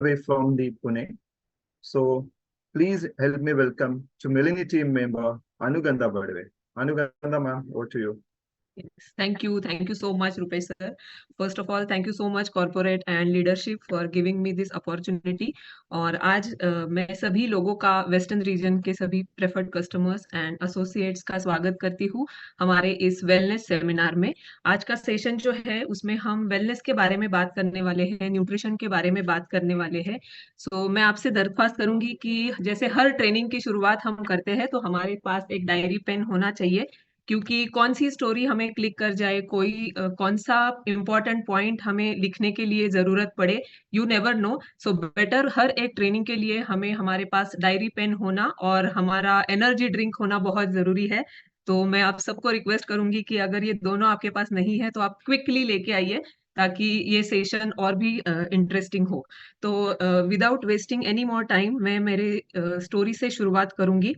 way from the Pune. So please help me welcome to Millennium team member Anugandha Badve. Anugandha ma'am, over to you. Yes, thank you so much, Rupesh sir. First of all, thank you so much corporate and leadership for giving me this opportunity. और आज मैं सभी लोगों का western region के सभी preferred customers and associates का स्वागत करती हूँ हमारे इस वेलनेस सेमिनार में। आज का सेशन जो है उसमें हम वेलनेस के बारे में बात करने वाले हैं, न्यूट्रिशन के बारे में बात करने वाले हैं। सो मैं आपसे दरख्वास्त करूंगी कि जैसे हर ट्रेनिंग की शुरुआत हम करते हैं तो हमारे पास एक डायरी पेन होना चाहिए, क्योंकि कौन सी स्टोरी हमें क्लिक कर जाए, कोई कौन सा इम्पोर्टेंट पॉइंट हमें लिखने के लिए जरूरत पड़े, you never know. So better हर एक ट्रेनिंग के लिए हमें हमारे पास डायरी पेन होना और हमारा एनर्जी ड्रिंक होना बहुत जरूरी है। तो मैं आप सबको रिक्वेस्ट करूंगी कि अगर ये दोनों आपके पास नहीं है तो आप क्विकली लेके आइए, ताकि ये सेशन और भी इंटरेस्टिंग हो। तो without wasting any more time मैं मेरे स्टोरी से शुरुआत करूंगी।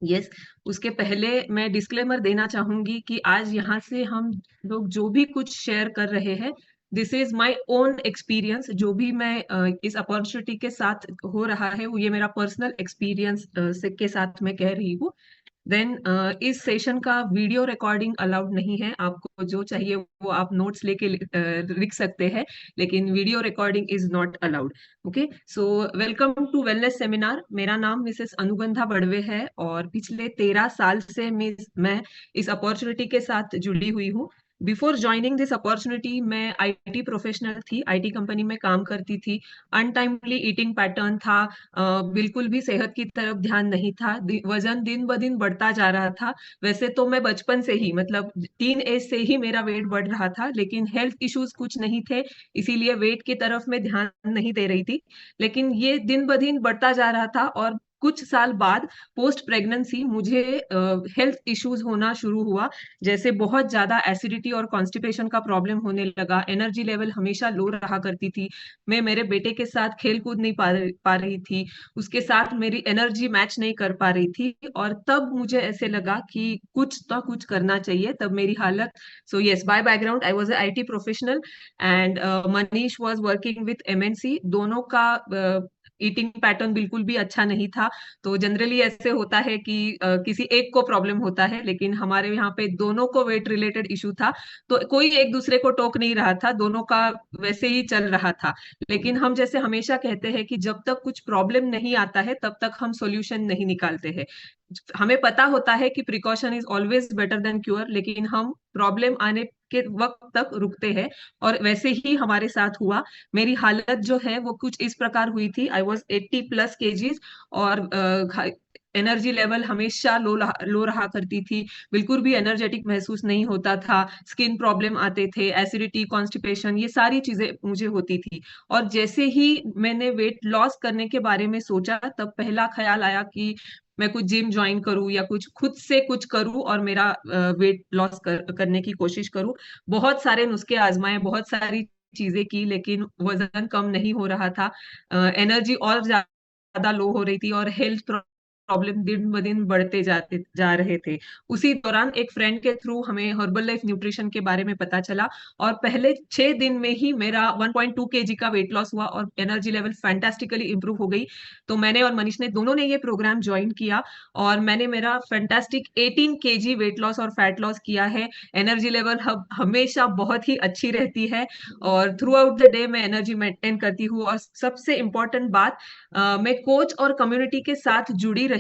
यस, उसके पहले मैं डिस्क्लेमर देना चाहूंगी कि आज यहाँ से हम लोग जो भी कुछ शेयर कर रहे हैं, this is my own experience. जो भी मैं इस अपॉर्चुनिटी के साथ हो रहा है वो ये मेरा पर्सनल एक्सपीरियंस से के साथ मैं कह रही हूँ। देन इस सेशन का वीडियो रिकॉर्डिंग अलाउड नहीं है। आपको जो चाहिए वो आप नोट्स लेके लिख सकते हैं, लेकिन video recording is not allowed. Okay, so welcome to wellness seminar. मेरा नाम मिसेस अनुगंधा बड़वे है और पिछले 13 साल से मैं इस अपॉर्चुनिटी के साथ जुड़ी हुई हूँ। बिफोर ज्वाइनिंग दिस अपॉर्चुनिटी मैं आईटी प्रोफेशनल थी, आईटी कंपनी में काम करती थी। अनटाइमली ईटिंग पैटर्न था, बिल्कुल भी सेहत की तरफ ध्यान नहीं था, वजन दिन ब दिन बढ़ता जा रहा था। वैसे तो मैं बचपन से ही, मतलब टीन एज से ही मेरा वेट बढ़ रहा था, लेकिन हेल्थ इश्यूज कुछ नहीं थे, इसीलिए वेट की तरफ मैं ध्यान नहीं दे रही थी। लेकिन ये दिन ब दिन बढ़ता जा रहा था और कुछ साल बाद पोस्ट प्रेगनेंसी मुझे हेल्थ इश्यूज होना शुरू हुआ। जैसे बहुत ज्यादा एसिडिटी और कॉन्स्टिपेशन का प्रॉब्लम होने लगा, एनर्जी लेवल हमेशा लो रहा करती थी, मैं मेरे बेटे के साथ खेल कूद नहीं पा रही थी, उसके साथ मेरी एनर्जी मैच नहीं कर पा रही थी। और तब मुझे ऐसे लगा कि कुछ तो कुछ करना चाहिए। तब मेरी हालत, so yes, by background I was IT professional and Manish was working with MNC. दोनों का ईटिंग पैटर्न बिल्कुल भी अच्छा नहीं था। तो जनरली ऐसे होता है कि किसी एक को प्रॉब्लम होता है, लेकिन हमारे यहाँ पे दोनों को वेट रिलेटेड इशू था, तो कोई एक दूसरे को टोक नहीं रहा था, दोनों का वैसे ही चल रहा था। लेकिन हम जैसे हमेशा कहते हैं कि जब तक कुछ प्रॉब्लम नहीं आता है तब तक हम सॉल्यूशन नहीं निकालते हैं। हमें पता होता है कि precaution is always better than cure, लेकिन हम प्रॉब्लम आने के वक्त तक रुकते हैं। और वैसे ही हमारे साथ हुआ। मेरी हालत जो है वो कुछ इस प्रकार हुई थी। आई वॉज 80+ केजीज और एनर्जी लेवल हमेशा लो रहा करती थी, बिल्कुल भी एनर्जेटिक महसूस नहीं होता था, स्किन प्रॉब्लम आते थे, एसिडिटी, कॉन्स्टिपेशन, ये सारी चीजें मुझे होती थी। और जैसे ही मैंने वेट लॉस करने के बारे में सोचा, तब पहला ख्याल आया कि मैं कुछ जिम ज्वाइन करूं या कुछ खुद से कुछ करूं और मेरा वेट लॉस करने की कोशिश करूं। बहुत सारे नुस्खे आजमाए, बहुत सारी चीजें की, लेकिन वजन कम नहीं हो रहा था, एनर्जी और ज्यादा लो हो रही थी और हेल्थ प्रॉब्लम दिन ब दिन बढ़ते जा रहे थे। उसी दौरान एक फ्रेंड के थ्रू हमें हर्बल लाइफ न्यूट्रिशन के बारे में पता चला और पहले 6 दिन में ही मेरा 1.2 केजी का वेट लॉस हुआ और एनर्जी लेवल फैंटास्टिकली इंप्रूव हो गई। तो मैंने और मनीष ने दोनों ने ये प्रोग्राम ज्वाइन किया और मैंने मेरा फैंटास्टिक 18 केजी वेट लॉस और फैट लॉस किया है। एनर्जी लेवल हमेशा बहुत ही अच्छी रहती है और थ्रू आउट द डे मैं एनर्जी मेंटेन करती हूँ। और सबसे इम्पोर्टेंट बात, मैं कोच और कम्युनिटी के साथ जुड़ी रही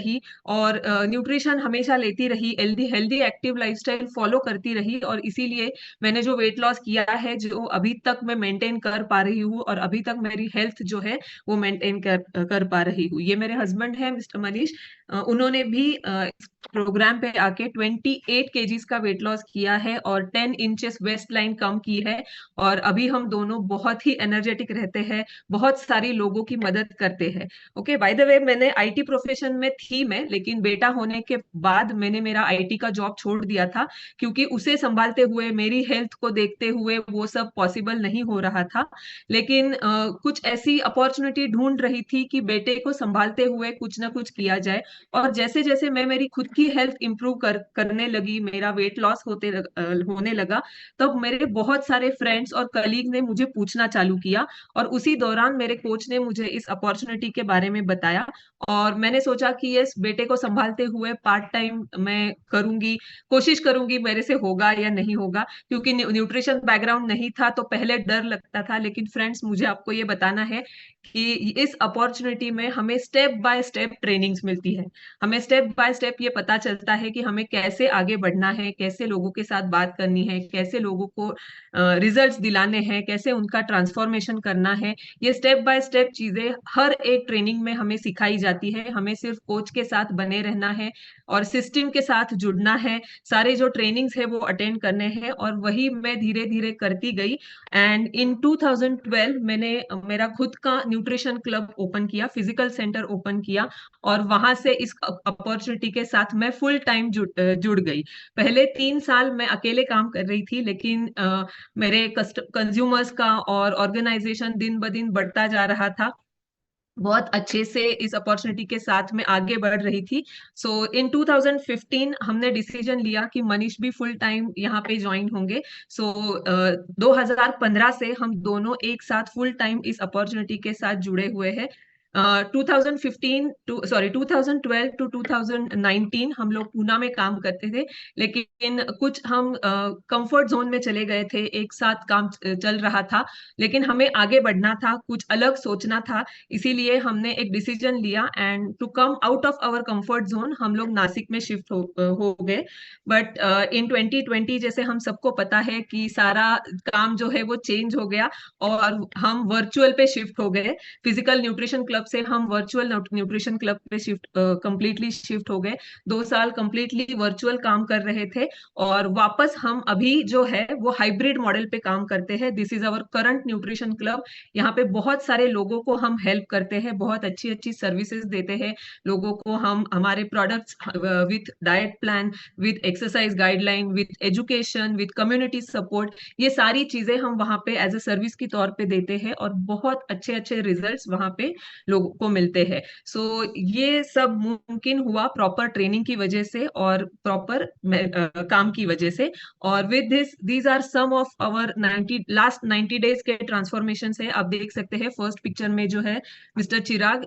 और न्यूट्रिशन हमेशा लेती रही, healthy healthy active lifestyle follow करती रही, और इसीलिए मैंने जो वेट लॉस किया है, जो अभी तक मैं मेंटेन कर पा रही हूँ और अभी तक मेरी हेल्थ जो है वो मेंटेन कर पा रही हूँ। ये मेरे हस्बैंड है मिस्टर मनीष, उन्होंने भी इस प्रोग्राम पे आके 28 केजीज का वेट लॉस किया है और 10 इंचेस वेस्ट लाइन कम की है। और अभी हम दोनों बहुत ही एनर्जेटिक रहते हैं, बहुत सारी लोगों की मदद करते हैं। ओके, बाय द वे, मैंने आईटी प्रोफेशन में थी मैं, लेकिन बेटा होने के बाद मैंने मेरा आईटी का जॉब छोड़ दिया था, क्योंकि उसे संभालते हुए, मेरी हेल्थ को देखते हुए वो सब पॉसिबल नहीं हो रहा था। लेकिन कुछ ऐसी अपॉर्चुनिटी ढूंढ रही थी कि बेटे को संभालते हुए कुछ ना कुछ किया जाए। और जैसे जैसे मैं मेरी खुद की हेल्थ इंप्रूव करने लगी, मेरा वेट लॉस होने लगा, तब मेरे बहुत सारे फ्रेंड्स और कलीग ने मुझे पूछना चालू किया, और उसी दौरान मेरे कोच ने मुझे इस अपॉर्चुनिटी के बारे में बताया। और मैंने सोचा कि ये बेटे को संभालते हुए पार्ट टाइम मैं करूंगी, कोशिश करूंगी मेरे से होगा या नहीं होगा, क्योंकि न्यूट्रिशन बैकग्राउंड नहीं था तो पहले डर लगता था। लेकिन फ्रेंड्स, मुझे आपको ये बताना है कि इस अपॉर्चुनिटी में हमें स्टेप बाय स्टेप ट्रेनिंग्स मिलती है। हमें स्टेप बाय स्टेप ये पता चलता है कि हमें कैसे आगे बढ़ना है, कैसे लोगों के साथ बात करनी है, कैसे लोगों को रिजल्ट्स दिलाने हैं, कैसे उनका ट्रांसफॉर्मेशन करना है। ये स्टेप बाय स्टेप चीजें हर एक ट्रेनिंग में हमें सिखाई जाती है। हमें सिर्फ कोच के साथ बने रहना है और सिस्टम के साथ जुड़ना है, सारे जो ट्रेनिंग्स है वो अटेंड करने हैं, और वही मैं धीरे धीरे करती गई। एंड इन 2012 मैंने मेरा खुद का न्यूट्रिशन क्लब ओपन किया, फिजिकल सेंटर ओपन किया, और वहां से इस अपॉर्चुनिटी के साथ मैं फुल टाइम जुड़ गई। पहले 3 साल मैं अकेले काम कर रही थी, लेकिन मेरे कंज्यूमर्स का और ऑर्गेनाइजेशन दिन ब दिन बढ़ता जा रहा था। बहुत अच्छे से इस अपॉर्चुनिटी के साथ में आगे बढ़ रही थी। सो इन 2015 हमने डिसीजन लिया कि मनीष भी फुल टाइम यहाँ पे ज्वाइन होंगे। सो 2015 से हम दोनों एक साथ फुल टाइम इस अपॉर्चुनिटी के साथ जुड़े हुए हैं। 2012 टू 2019 हम लोग पूना में काम करते थे, लेकिन कुछ हम कंफर्ट जोन में चले गए थे, एक साथ काम चल रहा था, लेकिन हमें आगे बढ़ना था, कुछ अलग सोचना था। इसीलिए हमने एक डिसीजन लिया, and to come out of our comfort zone हम लोग नासिक में शिफ्ट हो गए। बट इन 2020 जैसे हम सबको पता है कि सारा काम जो है वो चेंज हो गया, और हम वर्चुअल पे शिफ्ट हो गए। फिजिकल न्यूट्रिशन क्लब से हम वर्चुअल न्यूट्रिशन क्लब पे कंप्लीटली शिफ्ट हो गए। 2 साल कंप्लीटली वर्चुअल काम कर रहे थे, और वापस हम अभी जो है वो हाइब्रिड मॉडल पे काम करते हैं। This is our current nutrition club. यहाँ पे बहुत सारे लोगों को हम हेल्प करते हैं, बहुत अच्छी अच्छी सर्विसेज देते हैं लोगों को। हम हमारे products with diet plan, with exercise guideline, with education, with community support, ये सारी चीजें हम वहाँ पे एज अ सर्विस की तौर पे देते हैं, और बहुत अच्छे अच्छे रिजल्ट्स वहाँ पे लोगों को मिलते हैं। सो ये सब मुमकिन हुआ प्रॉपर ट्रेनिंग की वजह से और प्रॉपर काम की वजह से। और with this these are some of our 90 days के ट्रांसफॉर्मेशन है। आप देख सकते हैं फर्स्ट पिक्चर में जो है मिस्टर चिराग,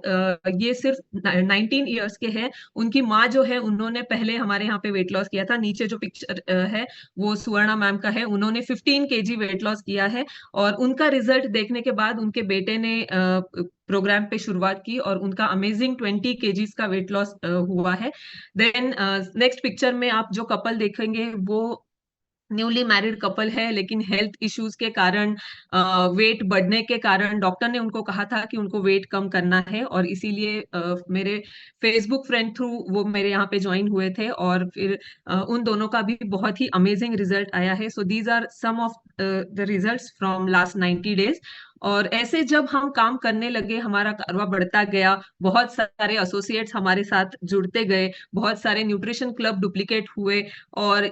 ये सिर्फ 19 ईयर्स के हैं। उनकी माँ जो है उन्होंने पहले हमारे यहाँ पे वेट लॉस किया था। नीचे जो पिक्चर है वो सुवर्णा मैम का है, उन्होंने 15 केजी वेट लॉस किया है, और उनका रिजल्ट देखने के बाद उनके बेटे ने प्रोग्राम पे शुरुआत की, और उनका अमेजिंग 20 केजीज का वेट लॉस हुआ है। देन नेक्स्ट पिक्चर में आप जो कपल देखेंगे वो न्यूली मैरिड कपल है, लेकिन हेल्थ इश्यूज के कारण, वेट बढ़ने के कारण डॉक्टर ने उनको कहा था कि उनको वेट कम करना है, और इसीलिए मेरे फेसबुक फ्रेंड थ्रू वो मेरे यहाँ पे ज्वाइन हुए थे, और फिर उन दोनों का भी बहुत ही अमेजिंग रिजल्ट आया है। So these are some of the results from last 90 days. और ऐसे जब हम काम करने लगे, हमारा कारवा बढ़ता गया, बहुत सारे एसोसिएट्स हमारे साथ जुड़ते गए, बहुत सारे न्यूट्रिशन क्लब डुप्लीकेट हुए, और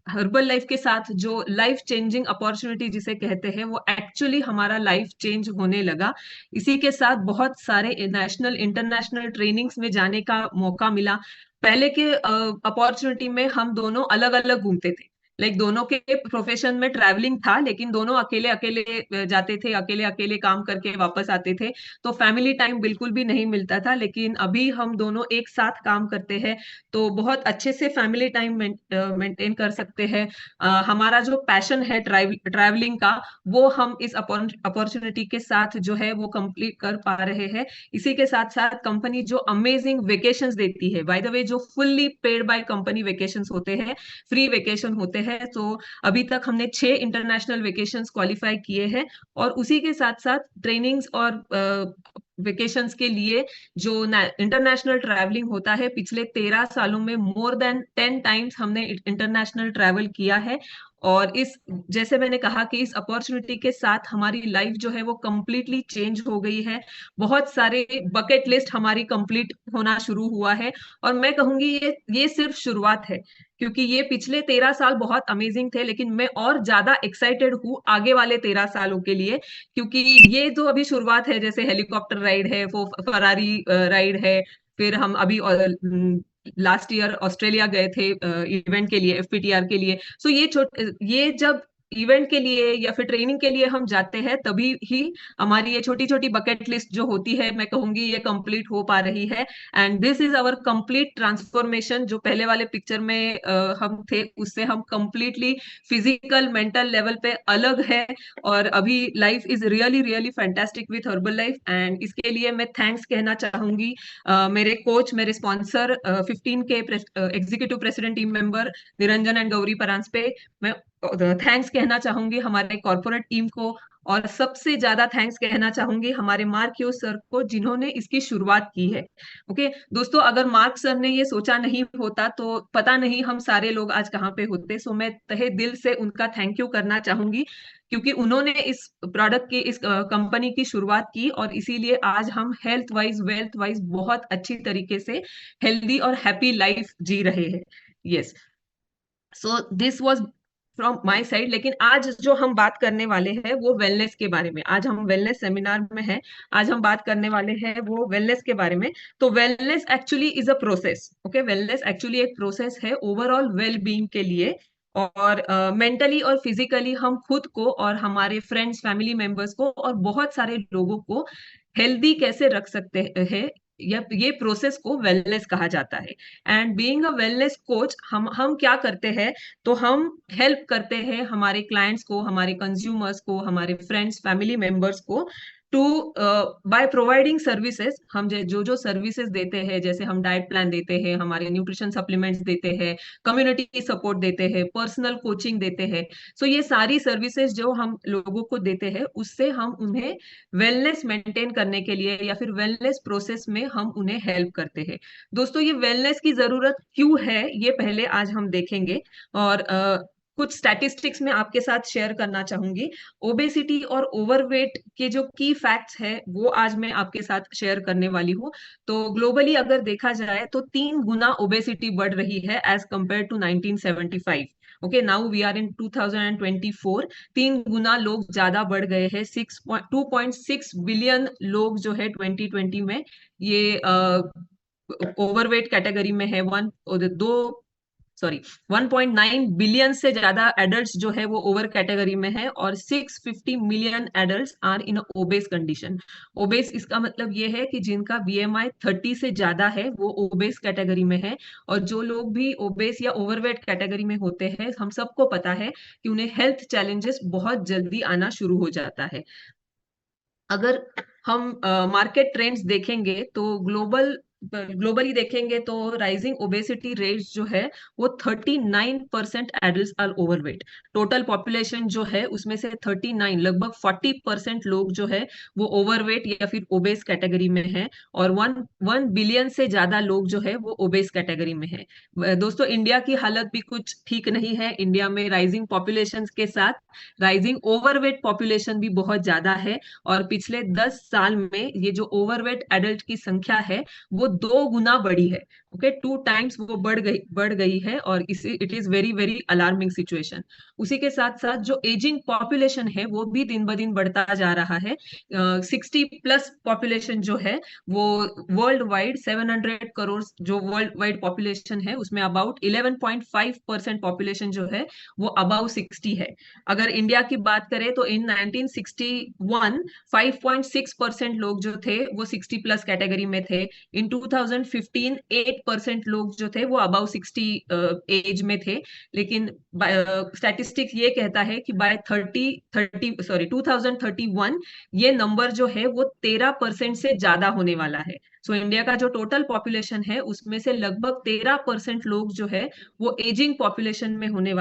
हर्बल लाइफ के साथ जो लाइफ चेंजिंग अपॉर्चुनिटी जिसे कहते हैं वो एक्चुअली हमारा लाइफ चेंज होने लगा। इसी के साथ बहुत सारे नेशनल इंटरनेशनल ट्रेनिंग्स में जाने का मौका मिला। पहले के अपॉर्चुनिटी में हम दोनों अलग अलग घूमते थे, लाइक दोनों के प्रोफेशन में ट्रैवलिंग था, लेकिन दोनों अकेले अकेले जाते थे, अकेले अकेले काम करके वापस आते थे, तो फैमिली टाइम बिल्कुल भी नहीं मिलता था। लेकिन अभी हम दोनों एक साथ काम करते हैं, तो बहुत अच्छे से फैमिली टाइम मेंटेन कर सकते हैं। हमारा जो पैशन है ट्रैवलिंग का, वो हम इस अपॉर्चुनिटी के साथ जो है वो कंप्लीट कर पा रहे हैं। इसी के साथ साथ कंपनी जो अमेजिंग वेकेशंस देती है, बाय द वे जो fully paid by company vacations होते हैं, फ्री वेकेशन होते हैं, तो अभी तक हमने 6 इंटरनेशनल वेकेशंस क्वालिफाई किए हैं। और उसी के साथ साथ ट्रेनिंग्स और वेकेशंस के लिए जो इंटरनेशनल ट्रैवलिंग होता है, पिछले 13 सालों में मोर देन 10 टाइम्स हमने इंटरनेशनल ट्रैवल किया है। और इस, जैसे मैंने कहा कि इस अपॉर्चुनिटी के साथ हमारी लाइफ जो है वो कंप्लीटली चेंज हो गई है। बहुत सारे बकेट लिस्ट हमारी कंप्लीट होना शुरू हुआ है, और मैं कहूंगी ये सिर्फ शुरुआत है, क्योंकि ये पिछले 13 साल बहुत अमेजिंग थे, लेकिन मैं और ज्यादा एक्साइटेड हूँ आगे वाले 13 सालों के लिए, क्योंकि ये तो अभी शुरुआत है। जैसे हेलीकॉप्टर राइड है, वो फरारी राइड है, फिर हम अभी लास्ट ईयर ऑस्ट्रेलिया गए थे इवेंट के लिए, एफपीटीआर के लिए। सो ये जब इवेंट के लिए या फिर ट्रेनिंग के लिए हम जाते हैं, तभी ही हमारी ये छोटी छोटी बकेट लिस्ट जो होती है, मैं कहूंगी ये कंप्लीट हो पा रही है। And this is our complete transformation. जो पहले वाले पिक्चर में हम थे, उससे हम कंप्लीटली फिजिकल मेंटल लेवल पे अलग है। और अभी life is really really fantastic with herbal life. And इसके लिए मैं थैंक्स कहना चाहूंगी मेरे कोच, मेरे स्पॉन्सर, 15 के executive president team member Niranjan and Gauri Paranjpe. मैं थैंक्स कहना चाहूंगी हमारे कॉर्पोरेट टीम को। और सबसे ज्यादा थैंक्स कहना चाहूंगी हमारे मार्क ह्यूज सर को, जिन्होंने इसकी शुरुआत की है। ओके दोस्तों, अगर मार्क सर ने ये सोचा नहीं होता तो पता नहीं हम सारे लोग आज कहाँ पे होते। सो मैं तहे दिल से उनका थैंक यू करना चाहूंगी, क्योंकि उन्होंने इस प्रोडक्ट की, इस कंपनी की शुरुआत की, और इसीलिए आज हम हेल्थ वाइज, वेल्थ वाइज बहुत अच्छी तरीके से हेल्दी और हैप्पी लाइफ जी रहे हैं। Yes, so this was from my side. लेकिन आज जो हम बात करने वाले हैं वो वेलनेस के बारे में। आज हम वेलनेस सेमिनार में हैं। आज हम बात करने वाले हैं वो वेलनेस के बारे में। तो wellness actually is a process. Okay, wellness actually एक प्रोसेस है ओवरऑल वेल बीइंग के लिए। और मेंटली और फिजिकली हम खुद को और हमारे फ्रेंड्स, फैमिली मेंबर्स को और बहुत सारे लोगों को हेल्दी कैसे रख सकते हैं, या ये प्रोसेस को वेलनेस कहा जाता है। And being a wellness coach, हम क्या करते हैं, तो हम हेल्प करते हैं हमारे क्लाइंट्स को, हमारे कंज्यूमर्स को, हमारे फ्रेंड्स, फैमिली मेंबर्स को टू बाय प्रोवाइडिंग सर्विसेज। हम जो जो सर्विसेज देते हैं, जैसे हम डाइट प्लान देते हैं, हमारे न्यूट्रिशन सप्लीमेंट्स देते हैं, कम्युनिटी सपोर्ट देते हैं, पर्सनल कोचिंग देते हैं। सो ये सारी सर्विसेज जो हम लोगों को देते हैं, उससे हम उन्हें वेलनेस मेंटेन करने के लिए या फिर वेलनेस प्रोसेस में हम उन्हें हेल्प करते हैं। दोस्तों, ये वेलनेस की जरूरत क्यों है, ये पहले आज हम देखेंगे। और कुछ स्टैटिस्टिक्स में आपके साथ शेयर करना चाहूंगी। ओबेसिटी और ओवरवेट के जो की फैक्ट्स है वो आज मैं आपके साथ शेयर करने वाली हूँ। तो ग्लोबली अगर देखा जाए तो 3 गुना ओबेसिटी बढ़ रही है as compare to 1975। Okay, now we are in 2024। 3 गुना लोग ज्यादा बढ़ गए हैं। 2.6 बिलियन लोग जो है 2020 में ये ओवरवेट कैटेगरी में है। वन दो सॉरी 1.9 बिलियन से ज्यादा एडल्ट्स जो है वो ओवर कैटेगरी में है, और 650 million adults are in obese condition. Obese इसका मतलब ये है कि जिनका बीएमआई 30 से ज्यादा है वो ओबेस कैटेगरी में है। और जो लोग भी ओबेस या ओवरवेट कैटेगरी में होते हैं, हम सबको पता है कि उन्हें हेल्थ चैलेंजेस बहुत जल्दी आना शुरू हो जाता है। अगर हम मार्केट ट्रेंड्स देखेंगे तो ग्लोबली देखेंगे तो राइजिंग ओबेसिटी रेट्स जो है वो 39% adult are overweight. Total population जो है उसमें से 39, लगभग 40% लोग जो है वो ओवरवेट या फिर ओबेस कैटेगरी में है। और 1 बिलियन से ज्यादा लोग जो है वो ओबेस कैटेगरी में है। दोस्तों, इंडिया की हालत भी कुछ ठीक नहीं है। इंडिया में राइजिंग पॉपुलेशन के साथ राइजिंग ओवरवेट पॉपुलेशन भी बहुत ज्यादा है। और पिछले 10 साल में ये जो ओवरवेट एडल्ट की संख्या है वो 2 गुना बढ़ी है। ओके, 2 टाइम्स वो बढ़ गई है। और इसी it is very very alarming situation. उसी के साथ साथ जो एजिंग पॉपुलेशन है वो भी दिन ब दिन बढ़ता जा रहा है। 60+ पॉपुलेशन जो है वो वर्ल्ड वाइड 700 करोड़ जो वर्ल्ड वाइड पॉपुलेशन है, उसमें अबाउट 11.5% पॉपुलेशन जो है वो अबाउ 60 है। अगर इंडिया की बात करें तो इन 1961 5.6% लोग जो थे वो 60+ कैटेगरी में थे। इन 2015 8% लोग जो थे वो अबाउ 60 एज में थे। लेकिन स्टैटिस्टिक्स ये कहता है कि बाय 2031 ये नंबर जो है वो 13% से ज्यादा होने वाला है। सो इंडिया का जो टोटल पॉपुलेशन है उसमें से लगभग 13% लोग जो है वो एजिंग पॉपुलेशन में होने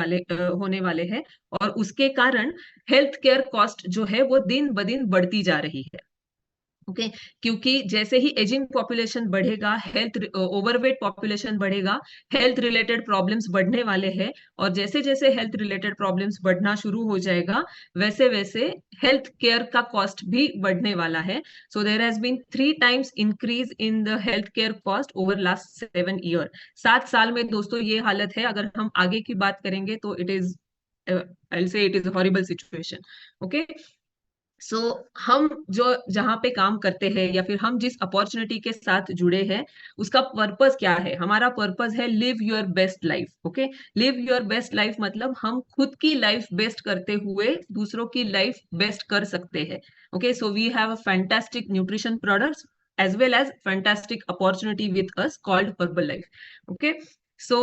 वाले हैं। और उसके कारण हेल्थ केयर कॉस्ट जो है वो दिन ब दिन बढ़ती जा रही है। ओके, क्योंकि जैसे ही एजिंग पॉपुलेशन बढ़ेगा, हेल्थ ओवरवेट पॉपुलेशन बढ़ेगा, हेल्थ रिलेटेड प्रॉब्लम्स बढ़ने वाले हैं। और जैसे जैसे हेल्थ रिलेटेड प्रॉब्लम्स बढ़ना शुरू हो जाएगा, वैसे वैसे हेल्थ केयर का कॉस्ट भी बढ़ने वाला है। So there has been 3 times increase in the health care cost over last 7 year. 7 साल में दोस्तों ये हालत है। अगर हम आगे की बात करेंगे तो it is I will say it is horrible situation. Okay, so हम जो जहाँ पे काम करते हैं या फिर हम जिस अपॉर्चुनिटी के साथ जुड़े हैं, उसका पर्पस क्या है? हमारा पर्पस है live your best life. Okay, live your best life मतलब हम खुद की लाइफ बेस्ट करते हुए दूसरों की लाइफ बेस्ट कर सकते हैं। Okay, so we have a fantastic nutrition products as well as fantastic opportunity with us called Herbalife. Okay, so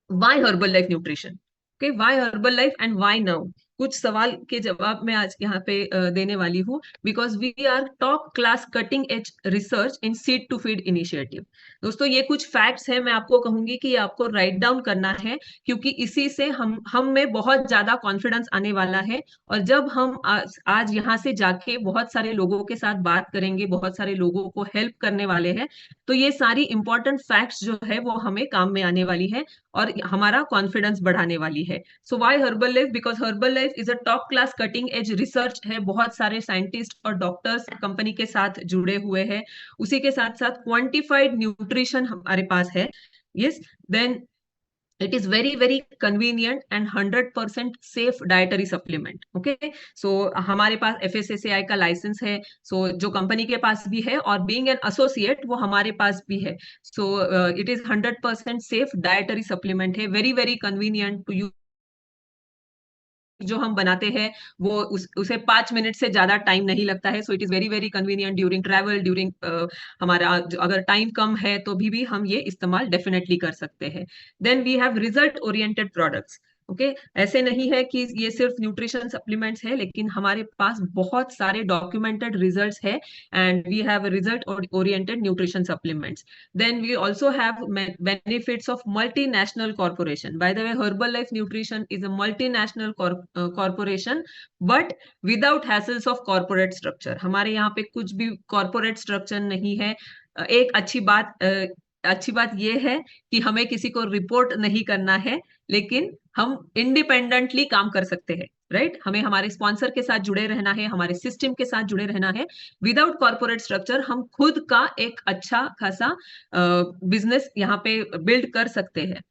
why Herbalife Nutrition? Okay, why Herbalife and why now? कुछ सवाल के जवाब मैं आज यहाँ पे देने वाली हूँ, because we are top class cutting edge research in seed to feed initiative. दोस्तों, ये कुछ फैक्ट्स हैं, मैं आपको कहूंगी कि ये आपको राइट डाउन करना है, क्योंकि इसी से हम में बहुत ज्यादा कॉन्फिडेंस आने वाला है। और जब हम आज यहाँ से जाके बहुत सारे लोगों के साथ बात करेंगे, बहुत सारे लोगों को हेल्प करने वाले हैं, तो ये सारी इंपॉर्टेंट फैक्ट्स जो है वो हमें काम में आने वाली है और हमारा कॉन्फिडेंस बढ़ाने वाली है। So why herbal life? Because herbal life is a top class cutting edge research है, बहुत सारे साइंटिस्ट और डॉक्टर्स कंपनी के साथ जुड़े हुए हैं। उसी के साथ साथ क्वांटिफाइड न्यूट्रिशन हमारे पास है। Yes, then it is very very convenient and 100% safe dietary supplement. Okay, so हमारे पास FSSAI का लाइसेंस है, so जो कंपनी के पास भी है, और being an associate वो हमारे पास भी है। so it is 100% safe dietary supplement है, very very convenient to use। जो हम बनाते हैं वो उसे 5 मिनट से ज्यादा टाइम नहीं लगता है। सो it is very very convenient during travel, during हमारा अगर टाइम कम है तो भी हम ये इस्तेमाल डेफिनेटली कर सकते हैं। Then we have result oriented products. Okay, ऐसे नहीं है कि ये सिर्फ न्यूट्रिशन सप्लीमेंट्स है, लेकिन हमारे पास बहुत सारे डॉक्यूमेंटेड रिजल्ट्स है, and we have result oriented nutrition supplements. Then we also have benefits of multinational corporation. By the way, Herbalife Nutrition is a multinational corporation, but without hassles of corporate structure. हमारे यहाँ पे कुछ भी corporate structure नहीं है। एक अच्छी बात ये है कि हमें किसी को रिपोर्ट नहीं करना है, लेकिन हम इंडिपेंडेंटली काम कर सकते हैं। राइट, हमें हमारे स्पॉन्सर के साथ जुड़े रहना है, हमारे सिस्टम के साथ जुड़े रहना है। विदाउट कॉर्पोरेट स्ट्रक्चर हम खुद का एक अच्छा खासा बिजनेस यहाँ पे बिल्ड कर सकते हैं।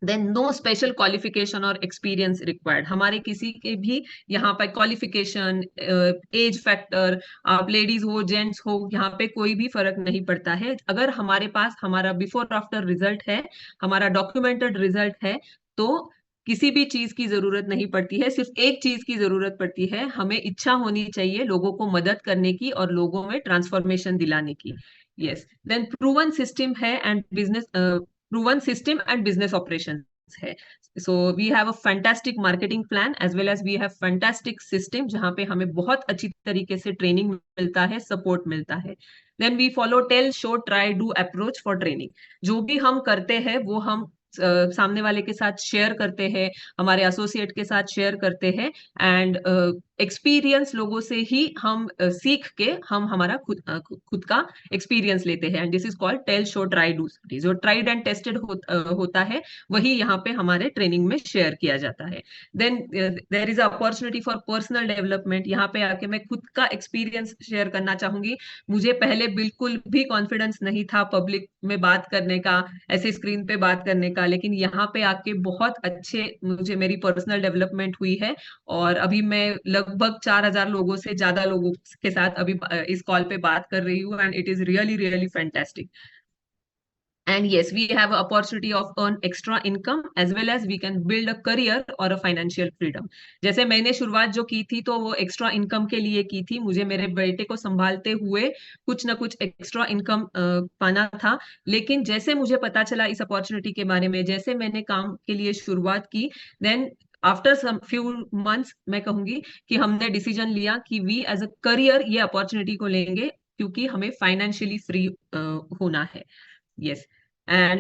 देन नो स्पेशल क्वालिफिकेशन और एक्सपीरियंस रिक्वायर्ड। हमारे किसी के भी यहाँ पर क्वालिफिकेशन, एज फैक्टर, आप लेडीज हो जेंट्स हो, यहाँ पे कोई भी फर्क नहीं पड़ता है। अगर हमारे पास हमारा बिफोर आफ्टर रिजल्ट है, हमारा डॉक्यूमेंटेड रिजल्ट है, तो किसी भी चीज की जरूरत नहीं पड़ती है। सिर्फ एक चीज की जरूरत पड़ती है, हमें इच्छा होनी चाहिए लोगों को मदद करने की और लोगों में ट्रांसफॉर्मेशन दिलाने की। यस, देन प्रूवन सिस्टम है and business, proven system and business operations है। So we have a fantastic marketing plan as well as we have fantastic system, जहाँ पे हमें बहुत अच्छी तरीके से ट्रेनिंग मिलता है, सपोर्ट मिलता है। Then we follow tell show try do approach for training। जो भी हम करते हैं वो हम सामने वाले के साथ शेयर करते हैं, हमारे एसोसिएट के साथ शेयर करते हैं, एंड एक्सपीरियंस लोगों से ही हम सीख के हम हमारा खुद का एक्सपीरियंस लेते हैं, and this is called tell show try do. जो ट्राइड एंड टेस्टेड होता है वही यहाँ पे हमारे ट्रेनिंग में शेयर किया जाता है। Then there is opportunity for personal development. यहाँ पे आके मैं खुद का एक्सपीरियंस शेयर करना चाहूंगी। मुझे पहले बिल्कुल भी कॉन्फिडेंस नहीं था पब्लिक में बात करने का, ऐसे स्क्रीन पे बात करने का, लेकिन यहाँ पे आके बहुत अच्छे मुझे मेरी पर्सनल डेवलपमेंट हुई है, और अभी मैं लगभग 4,000 लोगों से ज्यादा लोगों के साथ अभी इस कॉल पे बात कर रही हूँ, and it is really really fantastic. And yes, we have an opportunity of earn extra income as well as we can build a career or a financial freedom। जैसे मैंने शुरुआत जो की थी तो वो एक्स्ट्रा इनकम के लिए की थी, मुझे मेरे बेटे को संभालते हुए कुछ ना कुछ एक्स्ट्रा इनकम पाना था। लेकिन जैसे मुझे पता चला इस अपॉर्चुनिटी के बारे में, जैसे मैंने काम के लिए शुरुआत की, then after some few months मैं कहूंगी कि हमने डिसीजन लिया कि वी एज अ करियर ये अपॉर्चुनिटी को लेंगे, क्योंकि हमें फाइनेंशियली फ्री होना है। Yes, and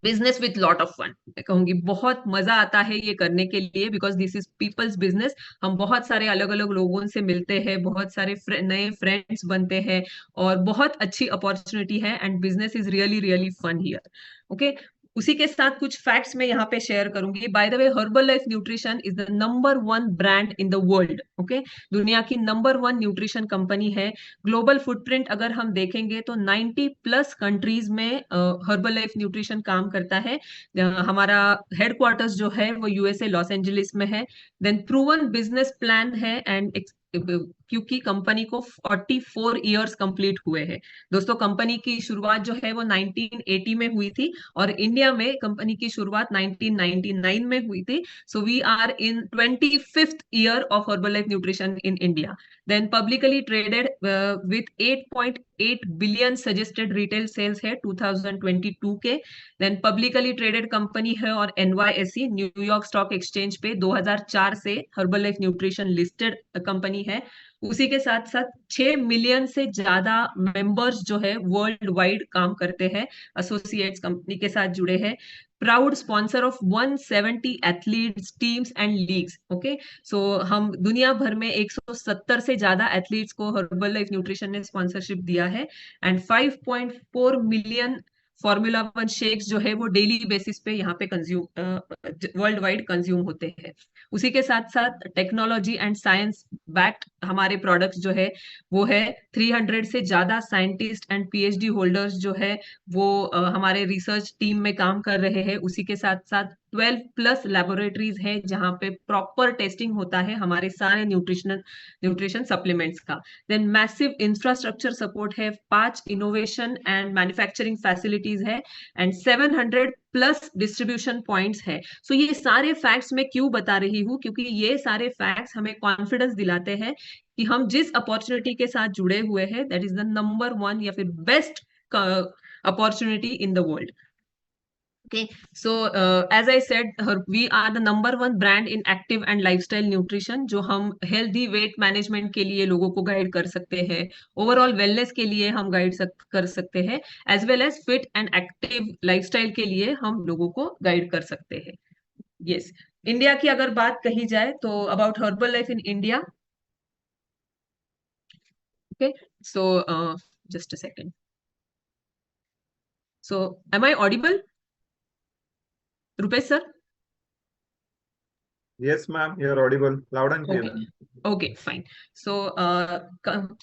business with lot of fun. मैं कहूंगी बहुत मजा आता है ये करने के लिए, because this is people's business. हम बहुत सारे अलग अलग लोगों से मिलते हैं, बहुत सारे नए फ्रेंड्स बनते हैं, और बहुत अच्छी अपॉर्चुनिटी है, and business is really really fun here. Okay, उसी के साथ कुछ फैक्ट्स मैं यहाँ पे शेयर करूंगी। By the way, herbal life nutrition is the number 1 brand in the world. Okay, दुनिया की नंबर 1 न्यूट्रिशन कंपनी है। ग्लोबल फुटप्रिंट अगर हम देखेंगे तो 90 प्लस कंट्रीज में हर्बल लाइफ न्यूट्रिशन काम करता है। हमारा हेडक्वार्टर्स जो है वो यूएसए लॉस एंजलिस में है। देन प्रूवन बिजनेस प्लान है एंड क्योंकि कंपनी को 44 इयर्स कंप्लीट हुए हैं। दोस्तों, कंपनी की शुरुआत जो है वो 1980 में हुई थी और इंडिया में कंपनी की शुरुआत 1999 में हुई थी। So we are in 25th year of Herbalife nutrition in India. Then publicly traded with 8.8 billion suggested retail sales है 2022 के। देन पब्लिकली ट्रेडेड कंपनी है और NYSE न्यूयॉर्क स्टॉक एक्सचेंज पे 2004 से herbal life nutrition listed company है। उसी के साथ साथ 6 मिलियन से ज्यादा मेंबर्स जो है वर्ल्ड वाइड काम करते हैं, एसोसिएट्स कंपनी के साथ जुड़े हैं। Proud sponsor of 170 athletes, teams and leagues. Okay, so हम दुनिया भर में 170 से ज्यादा एथलीट्स को हर्बल लाइफ न्यूट्रिशन ने स्पॉन्सरशिप दिया है एंड 5.4 मिलियन फॉर्मूला 1 शेक्स जो है वो डेली बेसिस पे यहाँ पे कंज्यूम वर्ल्ड वाइड कंज्यूम होते हैं। उसी के साथ साथ टेक्नोलॉजी एंड साइंस बैक्ड हमारे प्रोडक्ट्स जो है वो है 300 से ज्यादा साइंटिस्ट एंड PhD होल्डर्स जो है वो हमारे रिसर्च टीम में काम कर रहे हैं। उसी के साथ साथ 12 प्लस लेबोरेटरीज है जहाँ पे प्रॉपर टेस्टिंग होता है हमारे सारे न्यूट्रिशन सप्लीमेंट्स का। देन मैसिव इंफ्रास्ट्रक्चर सपोर्ट है, 5 इनोवेशन एंड मैन्युफैक्चरिंग फैसिलिटीज है एंड 700 प्लस डिस्ट्रीब्यूशन पॉइंट्स है। सो ये सारे फैक्ट्स मैं क्यों बता रही हूँ, क्योंकि ये सारे फैक्ट्स हमें कॉन्फिडेंस दिलाते हैं कि हम जिस अपॉर्चुनिटी के साथ जुड़े हुए हैं दैट इज द नंबर 1 या फिर best opportunity in the world. Okay, so as I said, we are the number 1 brand in active and lifestyle nutrition, जो हम healthy weight management के लिए लोगों को गाइड कर सकते हैं, ओवरऑल वेलनेस के लिए हम गाइड कर सकते हैं, as well as fit and active lifestyle के लिए हम लोगों को गाइड कर सकते हैं। यस, इंडिया की अगर बात कही जाए तो about Herbalife in India. Okay, so just a second. So am I audible, Rupesh sir? Yes, ma'am, you're audible, loud and clear. Okay fine. So